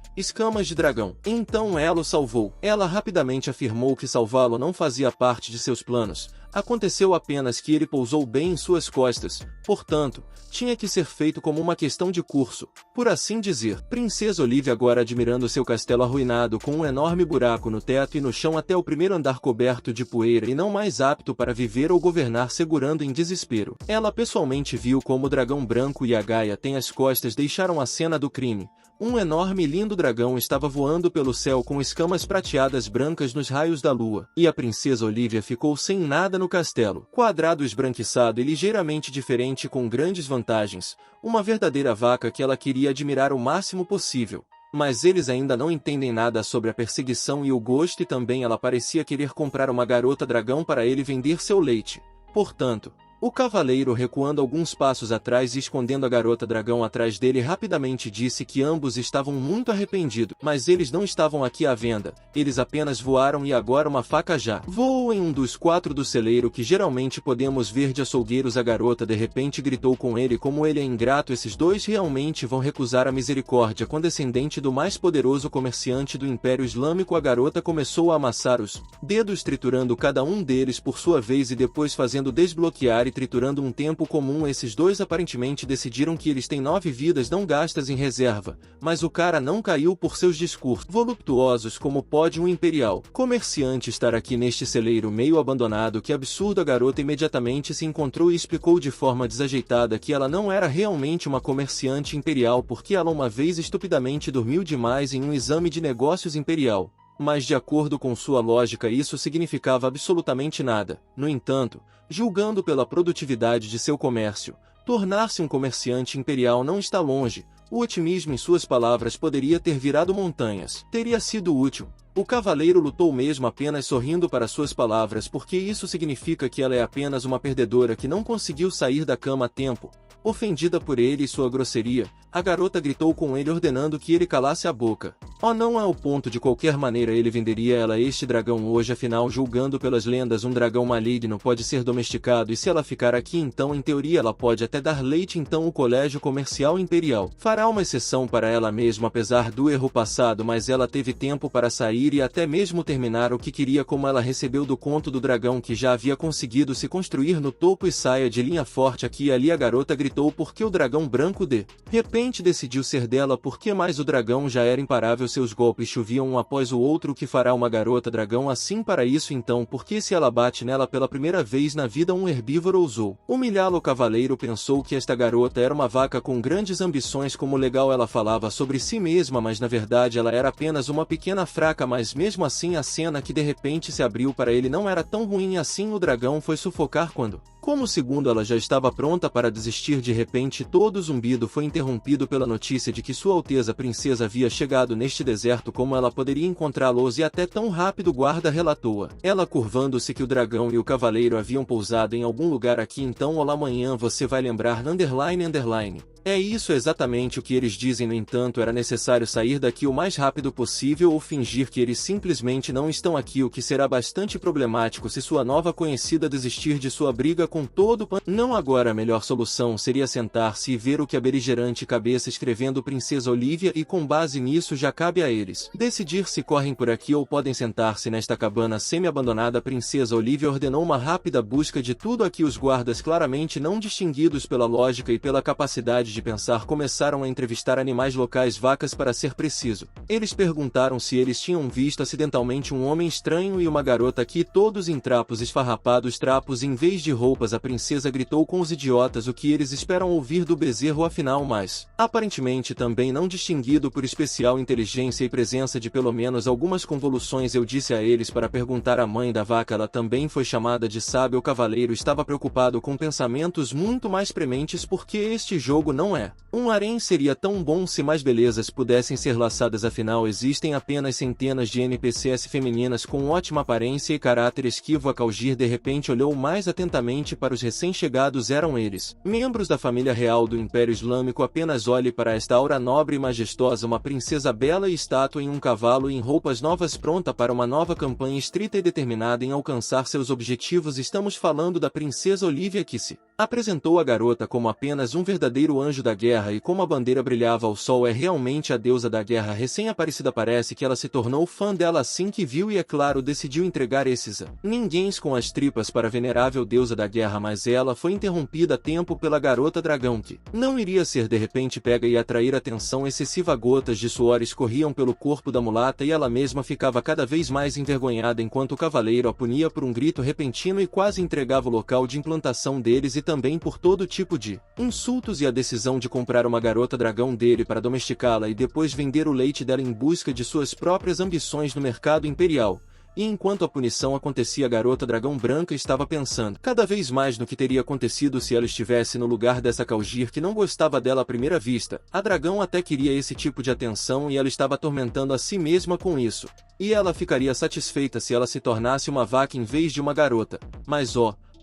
de dragão. Então ela o salvou. Ela rapidamente afirmou que salvá-lo não fazia parte de seus planos. Aconteceu apenas que ele pousou bem em suas costas, portanto, tinha que ser feito como uma questão de curso, por assim dizer. Princesa Olivia, agora admirando seu castelo arruinado com um enorme buraco no teto e no chão até o primeiro andar coberto de poeira e não mais apto para viver ou governar, segurando em desespero. Ela pessoalmente viu como o dragão branco e a Gaia têm as costas deixaram a cena do crime. Um enorme e lindo dragão estava voando pelo céu com escamas prateadas brancas nos raios da lua, e a princesa Olivia ficou sem nada no castelo. Quadrado esbranquiçado e ligeiramente diferente, com grandes vantagens, uma verdadeira vaca que ela queria admirar o máximo possível. Mas eles ainda não entendem nada sobre a perseguição e o gosto, e também ela parecia querer comprar uma garota dragão para ele vender seu leite. Portanto, o cavaleiro, recuando alguns passos atrás e escondendo a garota dragão atrás dele, rapidamente disse que ambos estavam muito arrependidos, mas eles não estavam aqui à venda, eles apenas voaram e agora uma faca já voou em um dos 4 do celeiro que geralmente podemos ver de açougueiros. A garota de repente gritou com ele: como ele é ingrato, esses dois realmente vão recusar a misericórdia condescendente do mais poderoso comerciante do Império Islâmico. A garota começou a amassar os dedos, triturando cada um deles por sua vez e depois fazendo desbloquear e triturando um tempo comum. Esses dois aparentemente decidiram que eles têm 9 vidas não gastas em reserva, mas o cara não caiu por seus discursos voluptuosos. Como pode um imperial comerciante estar aqui neste celeiro meio abandonado? Que absurdo! A garota imediatamente se encontrou e explicou de forma desajeitada que ela não era realmente uma comerciante imperial porque ela uma vez estupidamente dormiu demais em um exame de negócios imperial. Mas de acordo com sua lógica isso significava absolutamente nada. No entanto, julgando pela produtividade de seu comércio, tornar-se um comerciante imperial não está longe. O otimismo em suas palavras poderia ter virado montanhas. Teria sido útil. O cavaleiro lutou mesmo apenas sorrindo para suas palavras, porque isso significa que ela é apenas uma perdedora que não conseguiu sair da cama a tempo. Ofendida por ele e sua grosseria, a garota gritou com ele, ordenando que ele calasse a boca. Oh, não é o ponto. De qualquer maneira ele venderia ela este dragão hoje, afinal, julgando pelas lendas, um dragão maligno pode ser domesticado e se ela ficar aqui então em teoria ela pode até dar leite. Então o colégio comercial imperial fará uma exceção para ela mesmo apesar do erro passado, mas ela teve tempo para sair e até mesmo terminar o que queria, como ela recebeu do conto do dragão que já havia conseguido se construir no topo e saia de linha forte aqui e ali. A garota gritou gritou porque o dragão branco de repente decidiu ser dela porque mais o dragão já era imparável, seus golpes choviam um após o outro. O que fará uma garota dragão assim para isso então? Porque se ela bate nela pela primeira vez na vida, um herbívoro ousou humilhá-lo. O cavaleiro pensou que esta garota era uma vaca com grandes ambições, como legal ela falava sobre si mesma, mas na verdade ela era apenas uma pequena fraca. Mas mesmo assim a cena que de repente se abriu para ele não era tão ruim assim. O dragão foi sufocar quando, como segundo ela já estava pronta para desistir, de repente todo o zumbido foi interrompido pela notícia de que Sua Alteza Princesa havia chegado neste deserto. Como ela poderia encontrá-los e até tão rápido? O guarda relatou a ela, curvando-se, que o dragão e o cavaleiro haviam pousado em algum lugar aqui. Então olá, amanhã você vai lembrar __. É isso exatamente o que eles dizem. No entanto, era necessário sair daqui o mais rápido possível ou fingir que eles simplesmente não estão aqui, o que será bastante problemático se sua nova conhecida desistir de sua briga com todo o Não agora. A melhor solução seria sentar-se e ver o que a beligerante cabeça escrevendo Princesa Olivia, e com base nisso já cabe a eles decidir se correm por aqui ou podem sentar-se nesta cabana semi-abandonada. A Princesa Olivia ordenou uma rápida busca de tudo aqui. Os guardas, claramente não distinguidos pela lógica e pela capacidade de pensar, começaram a entrevistar animais locais, vacas para ser preciso. Eles perguntaram se eles tinham visto acidentalmente um homem estranho e uma garota aqui, todos em trapos esfarrapados, trapos em vez de roupas. A princesa gritou com os idiotas o que eles esperam ouvir do bezerro, afinal, mas aparentemente também não distinguido por especial inteligência e presença de pelo menos algumas convoluções. Eu disse a eles para perguntar à mãe da vaca, ela também foi chamada de sábia. O cavaleiro estava preocupado com pensamentos muito mais prementes, porque este jogo não é um harém. Seria tão bom se mais belezas pudessem ser laçadas, afinal existem apenas centenas de NPCs femininas com ótima aparência e caráter esquivo. A Calgir de repente olhou mais atentamente para os recém-chegados. Eram eles membros da família real do Império Islâmico. Apenas olhe para esta aura nobre e majestosa, uma princesa bela e estátua em um cavalo e em roupas novas, pronta para uma nova campanha, estrita e determinada em alcançar seus objetivos. Estamos falando da Princesa Olivia, que se apresentou à garota como apenas um verdadeiro anjo da guerra, e como a bandeira brilhava ao sol. É realmente a deusa da guerra recém-aparecida. Parece que ela se tornou fã dela assim que viu, e é claro, decidiu entregar esses ninguéms com as tripas para a venerável deusa da guerra. Mas ela foi interrompida a tempo pela garota dragão, que não iria ser de repente pega e atrair atenção excessiva. Gotas de suor escorriam pelo corpo da mulata e ela mesma ficava cada vez mais envergonhada, enquanto o cavaleiro a punia por um grito repentino e quase entregava o local de implantação deles, e também por todo tipo de insultos, e a decisão de comprar uma garota dragão dele para domesticá-la e depois vender o leite dela em busca de suas próprias ambições no mercado imperial. E enquanto a punição acontecia, a garota dragão branca estava pensando cada vez mais no que teria acontecido se ela estivesse no lugar dessa Calgir, que não gostava dela à primeira vista. A dragão até queria esse tipo de atenção e ela estava atormentando a si mesma com isso. E ela ficaria satisfeita se ela se tornasse uma vaca em vez de uma garota. Mas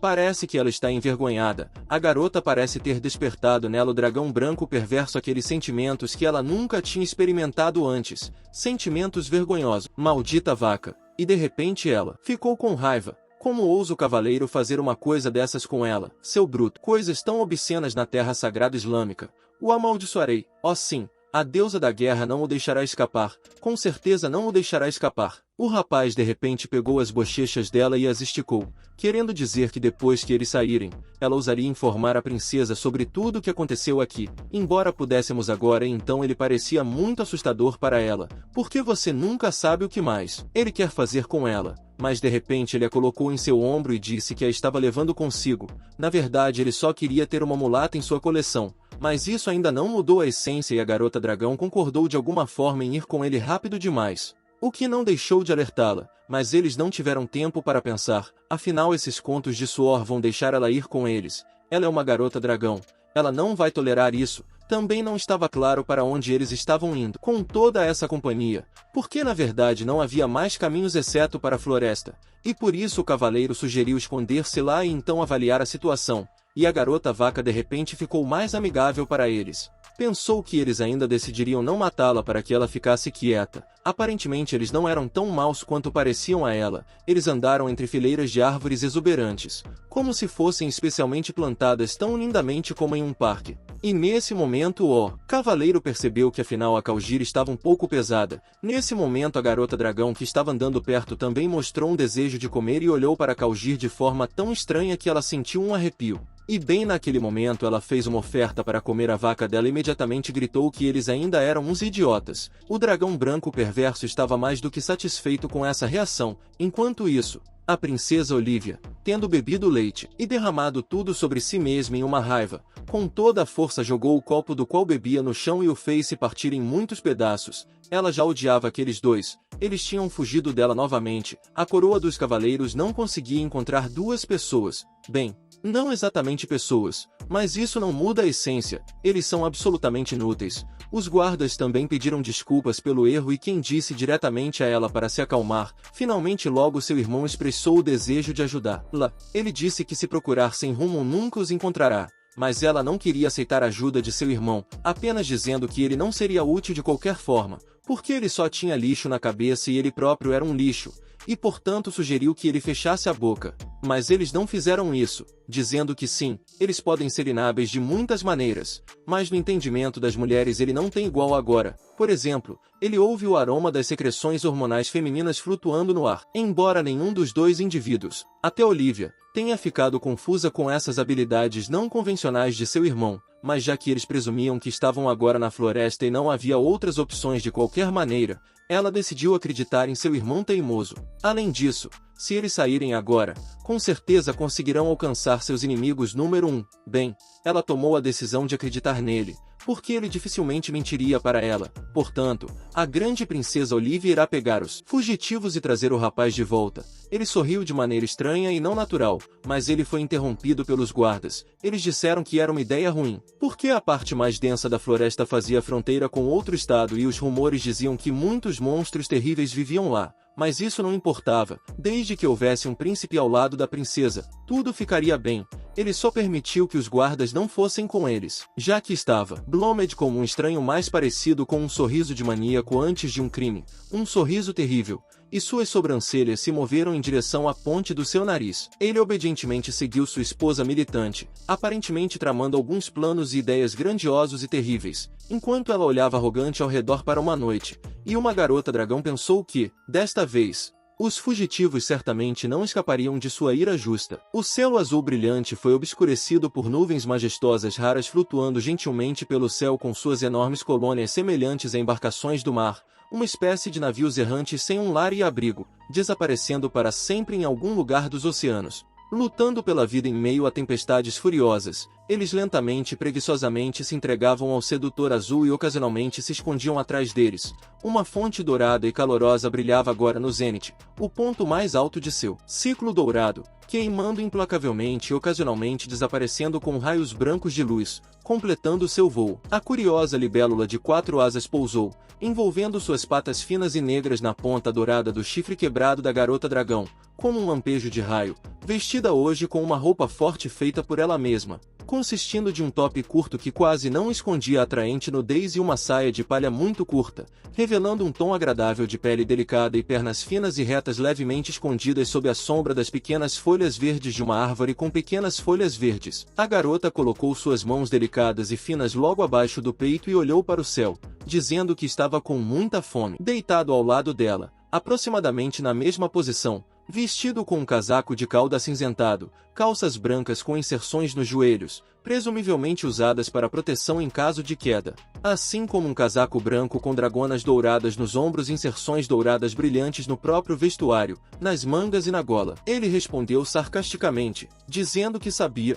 parece que ela está envergonhada. A garota parece ter despertado nela o dragão branco perverso, aqueles sentimentos que ela nunca tinha experimentado antes. Sentimentos vergonhosos. Maldita vaca. E de repente ela ficou com raiva. Como ousa o cavaleiro fazer uma coisa dessas com ela? Seu bruto. Coisas tão obscenas na terra sagrada islâmica. O amaldiçoarei. Oh sim, a deusa da guerra não o deixará escapar. Com certeza não o deixará escapar. O rapaz de repente pegou as bochechas dela e as esticou, querendo dizer que depois que eles saírem, ela ousaria informar a princesa sobre tudo o que aconteceu aqui. Embora pudéssemos agora, então ele parecia muito assustador para ela, porque você nunca sabe o que mais ele quer fazer com ela. Mas de repente ele a colocou em seu ombro e disse que a estava levando consigo. Na verdade ele só queria ter uma mulata em sua coleção. Mas isso ainda não mudou a essência, e a garota dragão concordou de alguma forma em ir com ele rápido demais, o que não deixou de alertá-la. Mas eles não tiveram tempo para pensar, afinal esses contos de suor vão deixar ela ir com eles. Ela é uma garota dragão, ela não vai tolerar isso. Também não estava claro para onde eles estavam indo com toda essa companhia, porque na verdade não havia mais caminhos exceto para a floresta, e por isso o cavaleiro sugeriu esconder-se lá e então avaliar a situação. E a garota vaca de repente ficou mais amigável para eles. Pensou que eles ainda decidiriam não matá-la para que ela ficasse quieta. Aparentemente eles não eram tão maus quanto pareciam a ela. Eles andaram entre fileiras de árvores exuberantes, como se fossem especialmente plantadas tão lindamente como em um parque. E nesse momento o cavaleiro percebeu que afinal a Calgir estava um pouco pesada. Nesse momento a garota dragão que estava andando perto também mostrou um desejo de comer e olhou para Calgir de forma tão estranha que ela sentiu um arrepio. E bem naquele momento ela fez uma oferta para comer a vaca dela e imediatamente gritou que eles ainda eram uns idiotas. O dragão branco perverso estava mais do que satisfeito com essa reação. Enquanto isso, a princesa Olivia, tendo bebido leite e derramado tudo sobre si mesma em uma raiva, com toda a força jogou o copo do qual bebia no chão e o fez se partir em muitos pedaços. Ela já odiava aqueles dois, eles tinham fugido dela novamente. A coroa dos cavaleiros não conseguia encontrar duas pessoas. Bem, não exatamente pessoas, mas isso não muda a essência, eles são absolutamente inúteis. Os guardas também pediram desculpas pelo erro e quem disse diretamente a ela para se acalmar. Finalmente logo seu irmão expressou o desejo de ajudá-la. Ele disse que se procurar sem rumo nunca os encontrará. Mas ela não queria aceitar a ajuda de seu irmão, apenas dizendo que ele não seria útil de qualquer forma, porque ele só tinha lixo na cabeça e ele próprio era um lixo, e portanto sugeriu que ele fechasse a boca. Mas eles não fizeram isso, dizendo que sim, eles podem ser inábeis de muitas maneiras, mas no entendimento das mulheres ele não tem igual agora. Por exemplo, ele ouve o aroma das secreções hormonais femininas flutuando no ar, embora nenhum dos dois indivíduos, até Olivia, tenha ficado confusa com essas habilidades não convencionais de seu irmão, mas já que eles presumiam que estavam agora na floresta e não havia outras opções de qualquer maneira, ela decidiu acreditar em seu irmão teimoso. Além disso, se eles saírem agora, com certeza conseguirão alcançar seus inimigos número 1. Bem, ela tomou a decisão de acreditar nele, porque ele dificilmente mentiria para ela. Portanto, a grande princesa Olivia irá pegar os fugitivos e trazer o rapaz de volta. Ele sorriu de maneira estranha e não natural, mas ele foi interrompido pelos guardas. Eles disseram que era uma ideia ruim, porque a parte mais densa da floresta fazia fronteira com outro estado e os rumores diziam que muitos monstros terríveis viviam lá. Mas isso não importava, desde que houvesse um príncipe ao lado da princesa, tudo ficaria bem. Ele só permitiu que os guardas não fossem com eles, já que estava Blomed como um estranho mais parecido com um sorriso de maníaco antes de um crime, um sorriso terrível, e suas sobrancelhas se moveram em direção à ponte do seu nariz. Ele obedientemente seguiu sua esposa militante, aparentemente tramando alguns planos e ideias grandiosos e terríveis, enquanto ela olhava arrogante ao redor para uma noite, e uma garota dragão pensou que, desta vez, os fugitivos certamente não escapariam de sua ira justa. O céu azul brilhante foi obscurecido por nuvens majestosas raras flutuando gentilmente pelo céu com suas enormes colônias semelhantes a embarcações do mar, uma espécie de navios errantes sem um lar e abrigo, desaparecendo para sempre em algum lugar dos oceanos. Lutando pela vida em meio a tempestades furiosas, eles lentamente e preguiçosamente se entregavam ao sedutor azul e ocasionalmente se escondiam atrás deles. Uma fonte dourada e calorosa brilhava agora no zênite, o ponto mais alto de seu ciclo dourado, queimando implacavelmente e ocasionalmente desaparecendo com raios brancos de luz, completando seu voo. A curiosa libélula de 4 asas pousou, envolvendo suas patas finas e negras na ponta dourada do chifre quebrado da garota dragão, como um lampejo de raio, vestida hoje com uma roupa forte feita por ela mesma, consistindo de um top curto que quase não escondia a atraente nudez e uma saia de palha muito curta, revelando um tom agradável de pele delicada e pernas finas e retas levemente escondidas sob a sombra das pequenas folhas verdes de uma árvore com pequenas folhas verdes. A garota colocou suas mãos delicadas e finas logo abaixo do peito e olhou para o céu, dizendo que estava com muita fome. Deitado ao lado dela, aproximadamente na mesma posição, vestido com um casaco de cauda acinzentado, calças brancas com inserções nos joelhos, presumivelmente usadas para proteção em caso de queda, assim como um casaco branco com dragonas douradas nos ombros e inserções douradas brilhantes no próprio vestuário, nas mangas e na gola. Ele respondeu sarcasticamente, dizendo que sabia.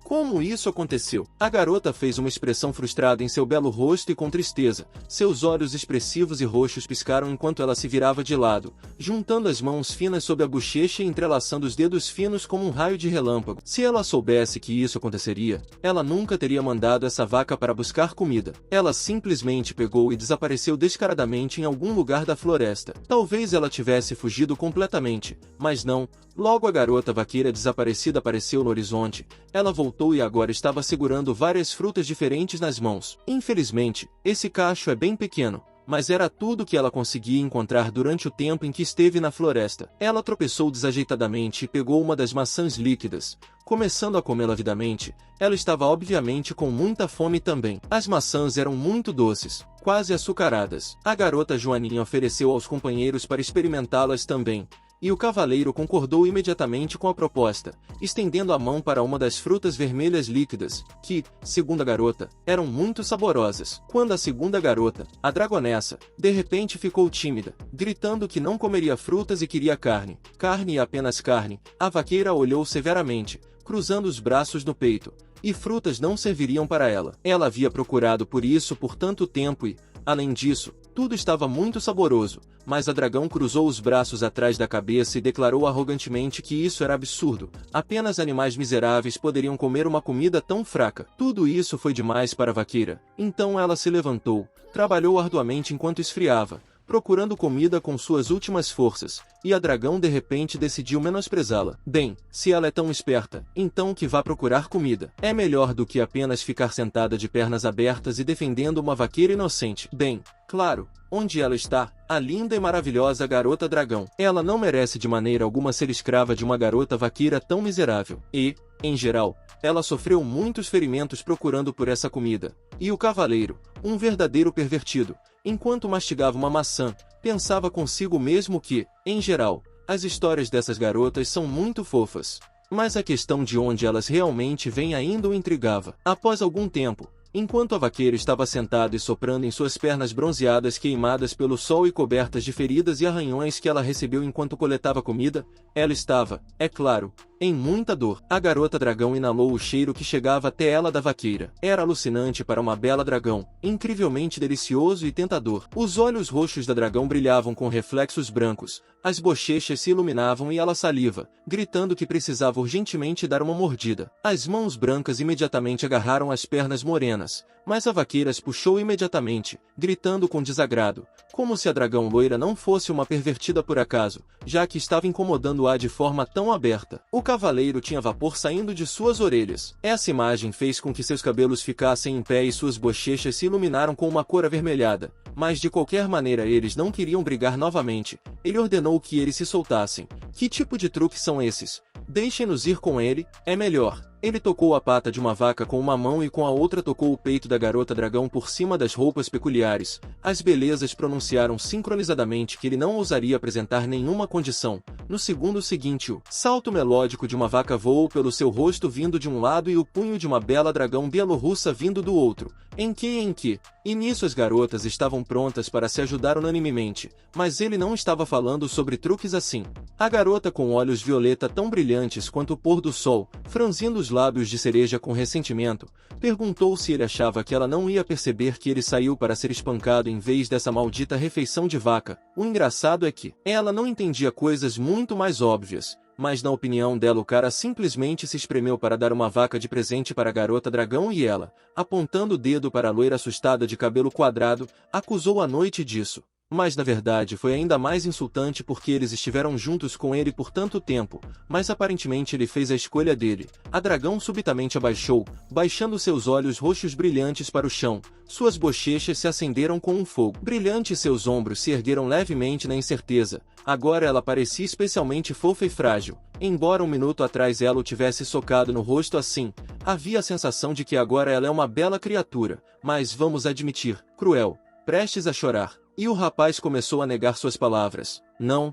Como isso aconteceu? A garota fez uma expressão frustrada em seu belo rosto e com tristeza. Seus olhos expressivos e roxos piscaram enquanto ela se virava de lado, juntando as mãos finas sob a bochecha e entrelaçando os dedos finos como um raio de relâmpago. Se ela soubesse que isso aconteceria, ela nunca teria mandado essa vaca para buscar comida. Ela simplesmente pegou e desapareceu descaradamente em algum lugar da floresta. Talvez ela tivesse fugido completamente, mas não. Logo a garota vaqueira desaparecida apareceu no horizonte. Ela voltou e agora estava segurando várias frutas diferentes nas mãos. Infelizmente, esse cacho é bem pequeno, mas era tudo que ela conseguia encontrar durante o tempo em que esteve na floresta. Ela tropeçou desajeitadamente e pegou uma das maçãs líquidas, começando a comê-la avidamente. Ela estava obviamente com muita fome também. As maçãs eram muito doces, quase açucaradas. A garota Joaninha ofereceu aos companheiros para experimentá-las também. e o cavaleiro concordou imediatamente com a proposta, estendendo a mão para uma das frutas vermelhas líquidas, que, segundo a garota, eram muito saborosas. Quando a segunda garota, a dragonessa, de repente ficou tímida, gritando que não comeria frutas e queria carne, carne e apenas carne, a vaqueira olhou severamente, cruzando os braços no peito, e frutas não serviriam para ela. Ela havia procurado por isso por tanto tempo e, além disso, tudo estava muito saboroso, mas a dragão cruzou os braços atrás da cabeça e declarou arrogantemente que isso era absurdo. Apenas animais miseráveis poderiam comer uma comida tão fraca. Tudo isso foi demais para a vaqueira. Então ela se levantou, trabalhou arduamente enquanto esfriava, procurando comida com suas últimas forças, e a dragão de repente decidiu menosprezá-la. Bem, se ela é tão esperta, então que vá procurar comida. É melhor do que apenas ficar sentada de pernas abertas e defendendo uma vaqueira inocente. Bem, claro, onde ela está, a linda e maravilhosa garota dragão. Ela não merece de maneira alguma ser escrava de uma garota vaqueira tão miserável. E, em geral, ela sofreu muitos ferimentos procurando por essa comida. E o cavaleiro, um verdadeiro pervertido, enquanto mastigava uma maçã, pensava consigo mesmo que, em geral, as histórias dessas garotas são muito fofas. Mas a questão de onde elas realmente vêm ainda o intrigava. Após algum tempo, enquanto a vaqueira estava sentada e soprando em suas pernas bronzeadas queimadas pelo sol e cobertas de feridas e arranhões que ela recebeu enquanto coletava comida, ela estava, é claro, em muita dor. A garota dragão inalou o cheiro que chegava até ela da vaqueira. Era alucinante para uma bela dragão, incrivelmente delicioso e tentador. Os olhos roxos da dragão brilhavam com reflexos brancos, as bochechas se iluminavam e ela saliva, gritando que precisava urgentemente dar uma mordida. As mãos brancas imediatamente agarraram as pernas morenas, mas a vaqueira as puxou imediatamente, gritando com desagrado, como se a dragão loira não fosse uma pervertida por acaso, já que estava incomodando-a de forma tão aberta. O cavaleiro tinha vapor saindo de suas orelhas. Essa imagem fez com que seus cabelos ficassem em pé e suas bochechas se iluminaram com uma cor avermelhada, mas de qualquer maneira eles não queriam brigar novamente. Ele ordenou que eles se soltassem. Que tipo de truques são esses? Deixem-nos ir com ele, é melhor. Ele tocou a pata de uma vaca com uma mão e com a outra tocou o peito da garota dragão por cima das roupas peculiares. As belezas pronunciaram sincronizadamente que ele não ousaria apresentar nenhuma condição. No segundo seguinte, o salto melódico de uma vaca voou pelo seu rosto vindo de um lado e o punho de uma bela dragão bielorrussa vindo do outro. Em que? E nisso as garotas estavam prontas para se ajudar unanimemente, mas ele não estava falando sobre truques assim. A garota com olhos violeta tão brilhantes quanto o pôr do sol, franzindo os lábios de cereja com ressentimento, perguntou se ele achava que ela não ia perceber que ele saiu para ser espancado em vez dessa maldita refeição de vaca. O engraçado é que ela não entendia coisas muito mais óbvias, mas na opinião dela o cara simplesmente se espremeu para dar uma vaca de presente para a garota dragão e ela, apontando o dedo para a loira assustada de cabelo quadrado, acusou a noite disso. Mas na verdade foi ainda mais insultante porque eles estiveram juntos com ele por tanto tempo, mas aparentemente ele fez a escolha dele. A dragão subitamente abaixou, baixando seus olhos roxos brilhantes para o chão, suas bochechas se acenderam com um fogo brilhante e seus ombros se ergueram levemente na incerteza. Agora ela parecia especialmente fofa e frágil. Embora um minuto atrás ela o tivesse socado no rosto assim, havia a sensação de que agora ela é uma bela criatura, mas vamos admitir, cruel, prestes a chorar. E o rapaz começou a negar suas palavras. Não,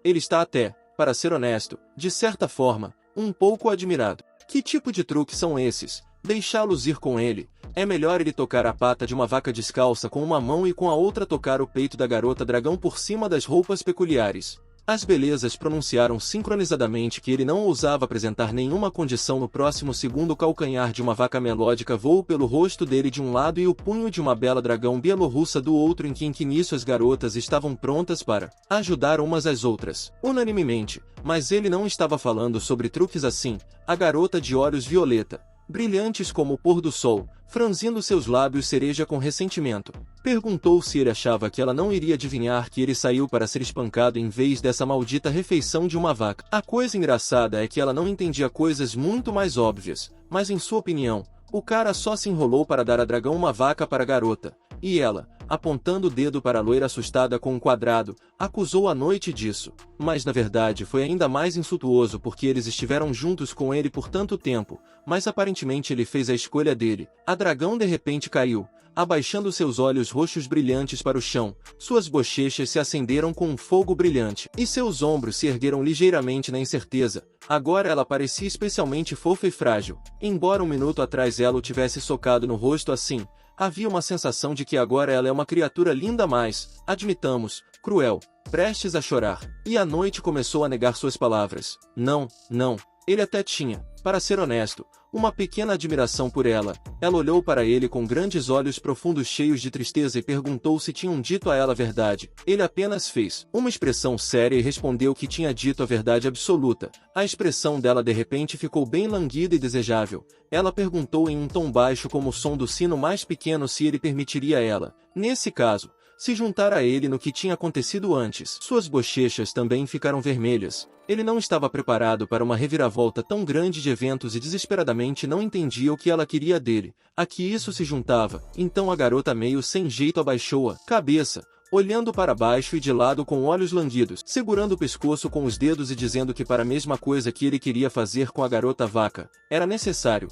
ele está até, para ser honesto, de certa forma, um pouco admirado. Que tipo de truques são esses? Deixá-los ir com ele. É melhor ele tocar a pata de uma vaca descalça com uma mão e com a outra tocar o peito da garota dragão por cima das roupas peculiares. As belezas pronunciaram sincronizadamente que ele não ousava apresentar nenhuma condição no próximo segundo. O calcanhar de uma vaca melódica voou pelo rosto dele de um lado e o punho de uma bela dragão bielorrussa do outro em que nisso as garotas estavam prontas para ajudar umas às outras, unanimemente, mas ele não estava falando sobre truques assim. A garota de olhos violeta, brilhantes como o pôr do sol, franzindo seus lábios cereja com ressentimento, perguntou se ele achava que ela não iria adivinhar que ele saiu para ser espancado em vez dessa maldita refeição de uma vaca. A coisa engraçada é que ela não entendia coisas muito mais óbvias, mas em sua opinião, o cara só se enrolou para dar a dragão uma vaca para a garota, e ela, apontando o dedo para a loira assustada com um quadrado, acusou a noite disso. Mas na verdade foi ainda mais insultuoso porque eles estiveram juntos com ele por tanto tempo, mas aparentemente ele fez a escolha dele. A dragão de repente caiu, abaixando seus olhos roxos brilhantes para o chão. Suas bochechas se acenderam com um fogo brilhante, e seus ombros se ergueram ligeiramente na incerteza. Agora ela parecia especialmente fofa e frágil. Embora um minuto atrás ela o tivesse socado no rosto assim, havia uma sensação de que agora ela é uma criatura linda mais, admitamos, cruel, prestes a chorar. E a noite começou a negar suas palavras. Não, não, ele até tinha, para ser honesto, uma pequena admiração por ela. Ela olhou para ele com grandes olhos profundos cheios de tristeza e perguntou se tinham dito a ela a verdade. Ele apenas fez uma expressão séria e respondeu que tinha dito a verdade absoluta. A expressão dela de repente ficou bem languida e desejável. Ela perguntou em um tom baixo como o som do sino mais pequeno se ele permitiria a ela, nesse caso, se juntar a ele no que tinha acontecido antes. Suas bochechas também ficaram vermelhas. Ele não estava preparado para uma reviravolta tão grande de eventos e desesperadamente não entendia o que ela queria dele. A que isso se juntava. Então a garota meio sem jeito abaixou a cabeça, olhando para baixo e de lado com olhos languidos, segurando o pescoço com os dedos e dizendo que para a mesma coisa que ele queria fazer com a garota vaca, era necessário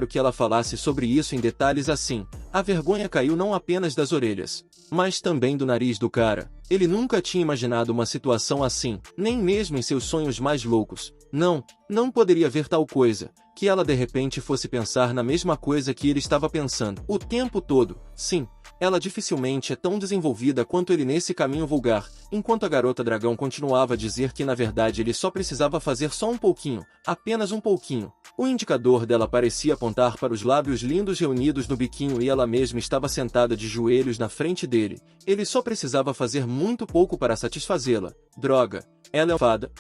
que ela falasse sobre isso em detalhes assim. A vergonha caiu não apenas das orelhas, mas também do nariz do cara. Ele nunca tinha imaginado uma situação assim, nem mesmo em seus sonhos mais loucos. Não poderia ver tal coisa, que ela de repente fosse pensar na mesma coisa que ele estava pensando o tempo todo. Sim, ela dificilmente é tão desenvolvida quanto ele nesse caminho vulgar, enquanto a garota dragão continuava a dizer que na verdade ele só precisava fazer só um pouquinho, apenas um pouquinho. O indicador dela parecia apontar para os lábios lindos reunidos no biquinho e ela mesma estava sentada de joelhos na frente dele. Ele só precisava fazer muito pouco para satisfazê-la. Droga, ela é fada.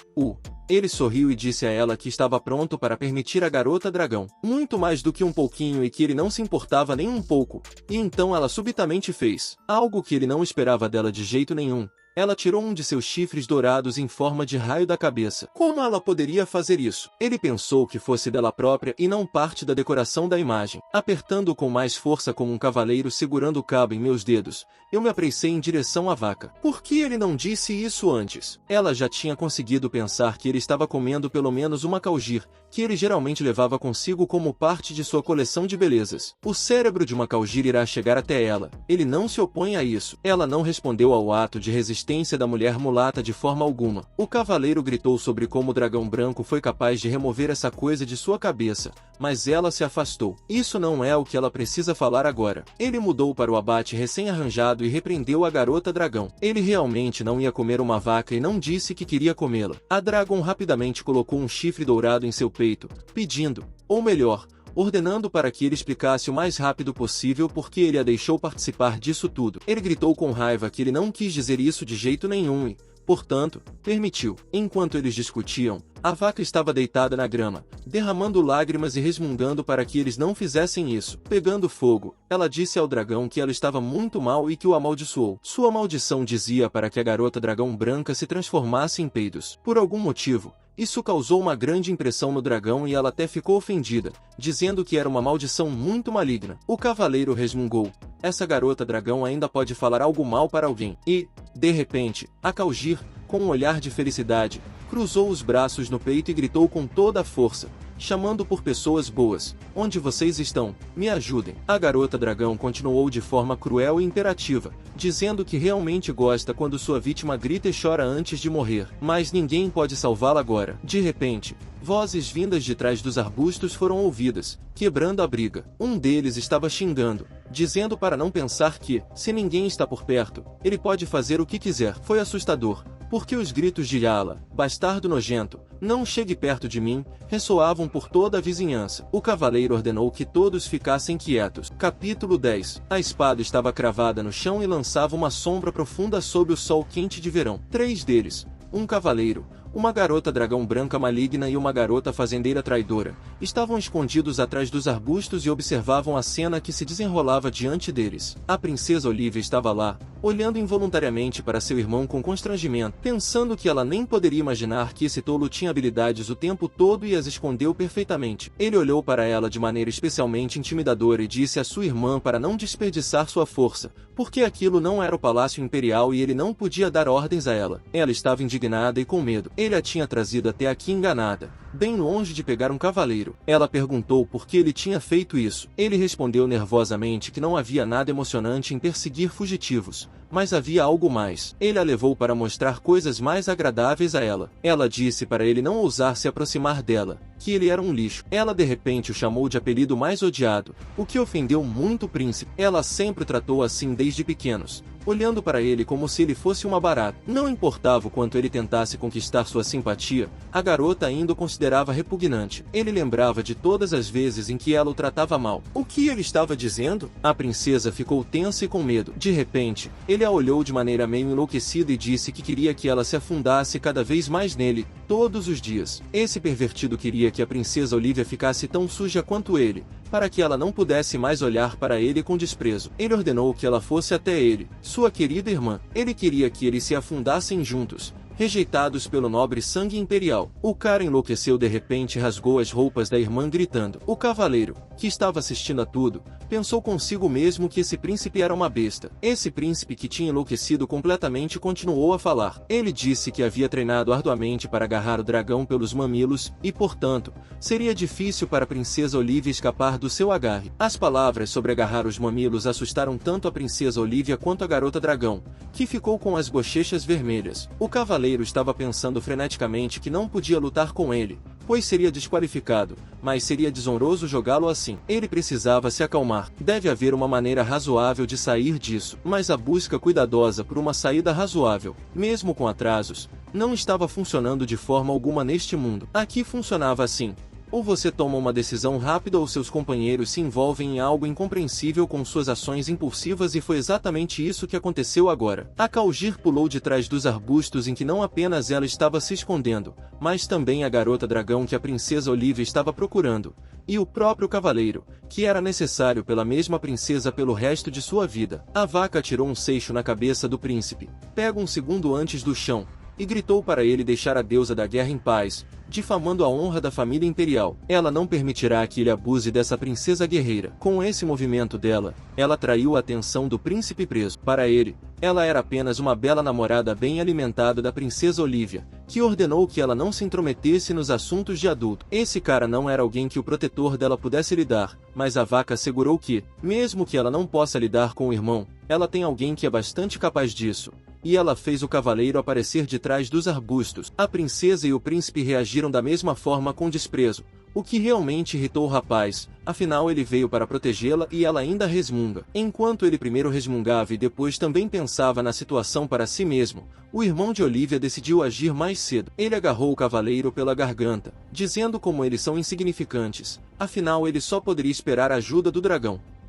Ele sorriu e disse a ela que estava pronto para permitir a garota dragão muito mais do que um pouquinho e que ele não se importava nem um pouco. E então ela subitamente fez algo que ele não esperava dela de jeito nenhum. Ela tirou um de seus chifres dourados em forma de raio da cabeça. Como ela poderia fazer isso? Ele pensou que fosse dela própria e não parte da decoração da imagem. Apertando com mais força como um cavaleiro segurando o cabo em meus dedos, eu me apressei em direção à vaca. Por que ele não disse isso antes? Ela já tinha conseguido pensar que ele estava comendo pelo menos uma caugir, que ele geralmente levava consigo como parte de sua coleção de belezas. O cérebro de uma caugir irá chegar até ela. Ele não se opõe a isso. Ela não respondeu ao ato de resistência da mulher mulata de forma alguma. O cavaleiro gritou sobre como o dragão branco foi capaz de remover essa coisa de sua cabeça, mas ela se afastou. Isso não é o que ela precisa falar agora. Ele mudou para o abate recém-arranjado e repreendeu a garota dragão. Ele realmente não ia comer uma vaca e não disse que queria comê-la. A Dragon rapidamente colocou um chifre dourado em seu peito, pedindo, ou melhor, ordenando para que ele explicasse o mais rápido possível porque ele a deixou participar disso tudo. Ele gritou com raiva que ele não quis dizer isso de jeito nenhum e, portanto, permitiu. Enquanto eles discutiam, a vaca estava deitada na grama, derramando lágrimas e resmungando para que eles não fizessem isso. Pegando fogo, ela disse ao dragão que ela estava muito mal e que o amaldiçoou. Sua maldição dizia para que a garota dragão branca se transformasse em peidos. Por algum motivo, isso causou uma grande impressão no dragão e ela até ficou ofendida, dizendo que era uma maldição muito maligna. O cavaleiro resmungou. Essa garota dragão ainda pode falar algo mal para alguém. E, de repente, a caugir, com um olhar de felicidade, cruzou os braços no peito e gritou com toda a força, chamando por pessoas boas. Onde vocês estão? Me ajudem. A garota dragão continuou de forma cruel e imperativa, dizendo que realmente gosta quando sua vítima grita e chora antes de morrer. Mas ninguém pode salvá-la agora. De repente, vozes vindas de trás dos arbustos foram ouvidas, quebrando a briga. Um deles estava xingando, dizendo para não pensar que, se ninguém está por perto, ele pode fazer o que quiser. Foi assustador, porque os gritos de Yala, bastardo nojento, não chegue perto de mim, ressoavam por toda a vizinhança. O cavaleiro ordenou que todos ficassem quietos. Capítulo 10. A espada estava cravada no chão e lançava uma sombra profunda sob o sol quente de verão. 3 deles, um cavaleiro, uma garota dragão branca maligna e uma garota fazendeira traidora, estavam escondidos atrás dos arbustos e observavam a cena que se desenrolava diante deles. A princesa Olivia estava lá, olhando involuntariamente para seu irmão com constrangimento, pensando que ela nem poderia imaginar que esse tolo tinha habilidades o tempo todo e as escondeu perfeitamente. Ele olhou para ela de maneira especialmente intimidadora e disse à sua irmã para não desperdiçar sua força, porque aquilo não era o Palácio Imperial e ele não podia dar ordens a ela. Ela estava indignada e com medo. Ele a tinha trazido até aqui enganada, bem longe de pegar um cavaleiro. Ela perguntou por que ele tinha feito isso. Ele respondeu nervosamente que não havia nada emocionante em perseguir fugitivos, mas havia algo mais. Ele a levou para mostrar coisas mais agradáveis a ela. Ela disse para ele não ousar se aproximar dela, que ele era um lixo. Ela de repente o chamou de apelido mais odiado, o que ofendeu muito o príncipe. Ela sempre o tratou assim desde pequenos, olhando para ele como se ele fosse uma barata. Não importava o quanto ele tentasse conquistar sua simpatia, a garota ainda o considerava repugnante. Ele lembrava de todas as vezes em que ela o tratava mal. O que ele estava dizendo? A princesa ficou tensa e com medo. De repente, ele a olhou de maneira meio enlouquecida e disse que queria que ela se afundasse cada vez mais nele, todos os dias. Esse pervertido queria que a princesa Olivia ficasse tão suja quanto ele, para que ela não pudesse mais olhar para ele com desprezo. Ele ordenou que ela fosse até ele, sua querida irmã. Ele queria que eles se afundassem juntos, rejeitados pelo nobre sangue imperial. O cara enlouqueceu de repente e rasgou as roupas da irmã gritando. O cavaleiro, que estava assistindo a tudo, pensou consigo mesmo que esse príncipe era uma besta. Esse príncipe que tinha enlouquecido completamente continuou a falar. Ele disse que havia treinado arduamente para agarrar o dragão pelos mamilos, e portanto, seria difícil para a princesa Olivia escapar do seu agarre. As palavras sobre agarrar os mamilos assustaram tanto a princesa Olivia quanto a garota dragão, que ficou com as bochechas vermelhas. O cavaleiro estava pensando freneticamente que não podia lutar com ele, pois seria desqualificado, mas seria desonroso jogá-lo assim. Ele precisava se acalmar. Deve haver uma maneira razoável de sair disso, mas a busca cuidadosa por uma saída razoável, mesmo com atrasos, não estava funcionando de forma alguma neste mundo. Aqui funcionava assim. Ou você toma uma decisão rápida ou seus companheiros se envolvem em algo incompreensível com suas ações impulsivas, e foi exatamente isso que aconteceu agora. A Caugir pulou de trás dos arbustos em que não apenas ela estava se escondendo, mas também a garota dragão que a princesa Olivia estava procurando, e o próprio cavaleiro, que era necessário pela mesma princesa pelo resto de sua vida. A vaca tirou um seixo na cabeça do príncipe, pega um segundo antes do chão, e gritou para ele deixar a deusa da guerra em paz, difamando a honra da família imperial. Ela não permitirá que ele abuse dessa princesa guerreira. Com esse movimento dela, ela atraiu a atenção do príncipe preso. Para ele, ela era apenas uma bela namorada bem alimentada da princesa Olivia, que ordenou que ela não se intrometesse nos assuntos de adulto. Esse cara não era alguém que o protetor dela pudesse lidar, mas a vaca assegurou que, mesmo que ela não possa lidar com o irmão, ela tem alguém que é bastante capaz disso. E ela fez o cavaleiro aparecer de trás dos arbustos. A princesa e o príncipe reagiram da mesma forma com desprezo, o que realmente irritou o rapaz, afinal ele veio para protegê-la e ela ainda resmunga. Enquanto ele primeiro resmungava e depois também pensava na situação para si mesmo, o irmão de Olivia decidiu agir mais cedo. Ele agarrou o cavaleiro pela garganta, dizendo como eles são insignificantes, afinal ele só poderia esperar a ajuda do dragão.